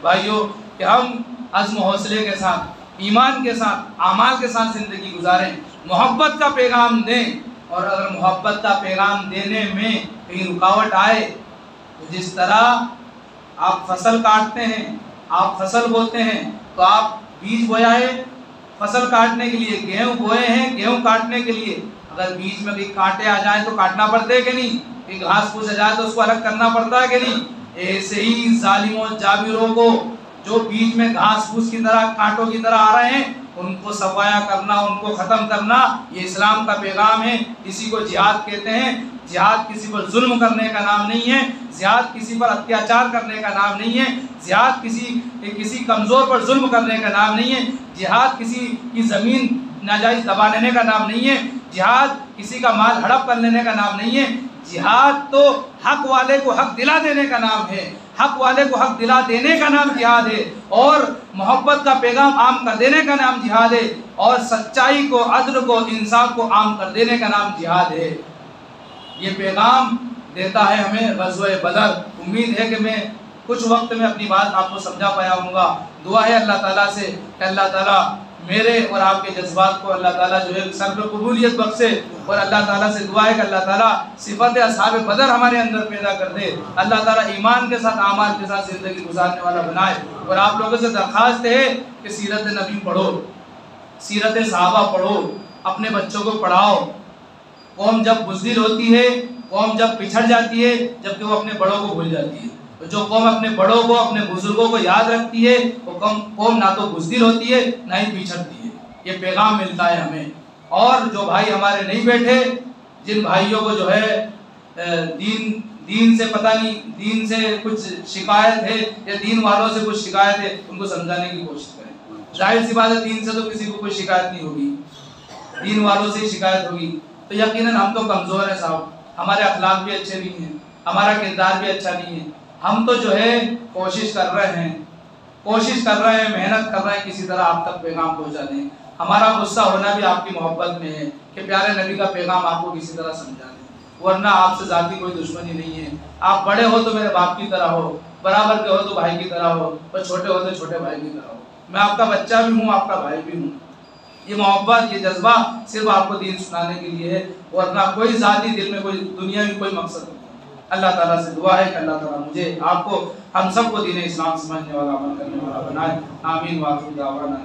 بھائیوں کہ ہم عزم و حوصلے کے ساتھ، ایمان کے ساتھ، اعمال کے ساتھ زندگی گزاریں، محبت کا پیغام دیں، اور اگر محبت کا پیغام دینے میں کہیں رکاوٹ آئے تو جس طرح آپ فصل کاٹتے ہیں، آپ فصل بوتے ہیں، تو آپ بیج بویا ہے فصل کاٹنے کے لیے، گیہوں بوئے ہیں گیہوں کاٹنے کے لیے، اگر بیج میں کہیں کانٹے آ جائیں تو کاٹنا پڑتا ہے کہ نہیں؟ کہیں گھاس پھوس آ جائے تو اس کو الگ کرنا پڑتا ہے کہ نہیں؟ ایسے ہی ظالموں جابروں کو جو بیچ میں گھاس پھوس کی طرح، کانٹوں کی طرح آ رہے ہیں، ان کو صفایا کرنا، ان کو ختم کرنا، یہ اسلام کا پیغام ہے۔ اسی کو جہاد کہتے ہیں۔ جہاد کسی پر ظلم کرنے کا نام نہیں ہے، جہاد کسی پر اتیاچار کرنے کا نام نہیں ہے، جہاد کسی کمزور پر ظلم کرنے کا نام نہیں ہے، جہاد کسی کی زمین ناجائز دبا لینے کا نام نہیں ہے، جہاد کسی کا مال ہڑپ کر لینے کا نام نہیں ہے۔ جہاد تو حق والے کو حق دلا دینے کا نام ہے، حق والے کو حق دلا دینے کا نام جہاد ہے، اور محبت کا پیغام عام کر دینے کا نام جہاد ہے، اور سچائی کو، عدل کو، انصاف کو عام کر دینے کا نام جہاد ہے۔ یہ پیغام دیتا ہے ہمیں غزوہ بدر۔ امید ہے کہ میں کچھ وقت میں اپنی بات آپ کو سمجھا پایا ہوں گا۔ دعا ہے اللہ تعالیٰ سے کہ اللہ تعالیٰ میرے اور آپ کے جذبات کو اللہ تعالیٰ جو ہے سر پہ قبولیت بخشے، اور اللہ تعالیٰ سے دعا ہے کہ اللہ تعالیٰ صفت اصحاب بدر ہمارے اندر پیدا کر دے، اللہ تعالیٰ ایمان کے ساتھ اعمال کے ساتھ زندگی گزارنے والا بنائے۔ اور آپ لوگوں سے درخواست ہے کہ سیرت نبی پڑھو، سیرت صحابہ پڑھو، اپنے بچوں کو پڑھاؤ۔ قوم جب بزدل ہوتی ہے، قوم جب پچھڑ جاتی ہے، جبکہ وہ اپنے بڑوں کو بھول جاتی ہے۔ جو قوم اپنے بڑوں کو، اپنے بزرگوں کو یاد رکھتی ہے، وہ قوم نہ تو بزدل ہوتی ہے نہ ہی پچھڑتی ہے۔ یہ پیغام ملتا ہے ہمیں۔ اور جو بھائی ہمارے نہیں بیٹھے، جن بھائیوں کو جو ہے دین سے پتہ نہیں، دین سے کچھ شکایت ہے یا دین والوں سے کچھ شکایت ہے، ان کو سمجھانے کی کوشش کریں۔ ظاہر سی بات ہے دین سے تو کسی کو کوئی شکایت نہیں ہوگی، دین والوں سے ہی شکایت ہوگی۔ تو یقیناً ہم تو کمزور ہیں صاحب، ہمارے اخلاق بھی اچھے نہیں ہیں، ہمارا کردار بھی اچھا نہیں ہے۔ ہم تو جو ہے کوشش کر رہے ہیں، محنت کر رہے ہیں کسی طرح آپ تک پیغام پہنچا دیں۔ ہمارا غصہ ہونا بھی آپ کی محبت میں ہے کہ پیارے نبی کا پیغام آپ کو کسی طرح سمجھا دیں، ورنہ آپ سے ذاتی کوئی دشمنی نہیں ہے۔ آپ بڑے ہو تو میرے باپ کی طرح ہو، برابر کے ہو تو بھائی کی طرح ہو، اور چھوٹے ہو تو چھوٹے بھائی کی طرح ہو۔ میں آپ کا بچہ بھی ہوں، آپ کا بھائی بھی ہوں۔ یہ محبت، یہ جذبہ صرف آپ کو دین سنانے کے لیے ہے، ورنہ کوئی ذاتی دل میں کوئی دنیا میں کوئی مقصد نہیں۔ اللہ تعالیٰ سے دعا ہے کہ اللہ تعالیٰ مجھے، آپ کو، ہم سب کو دین اسلام سمجھنے والا، عمل کرنے والا بنائے۔ آمین۔ واخر دعوانا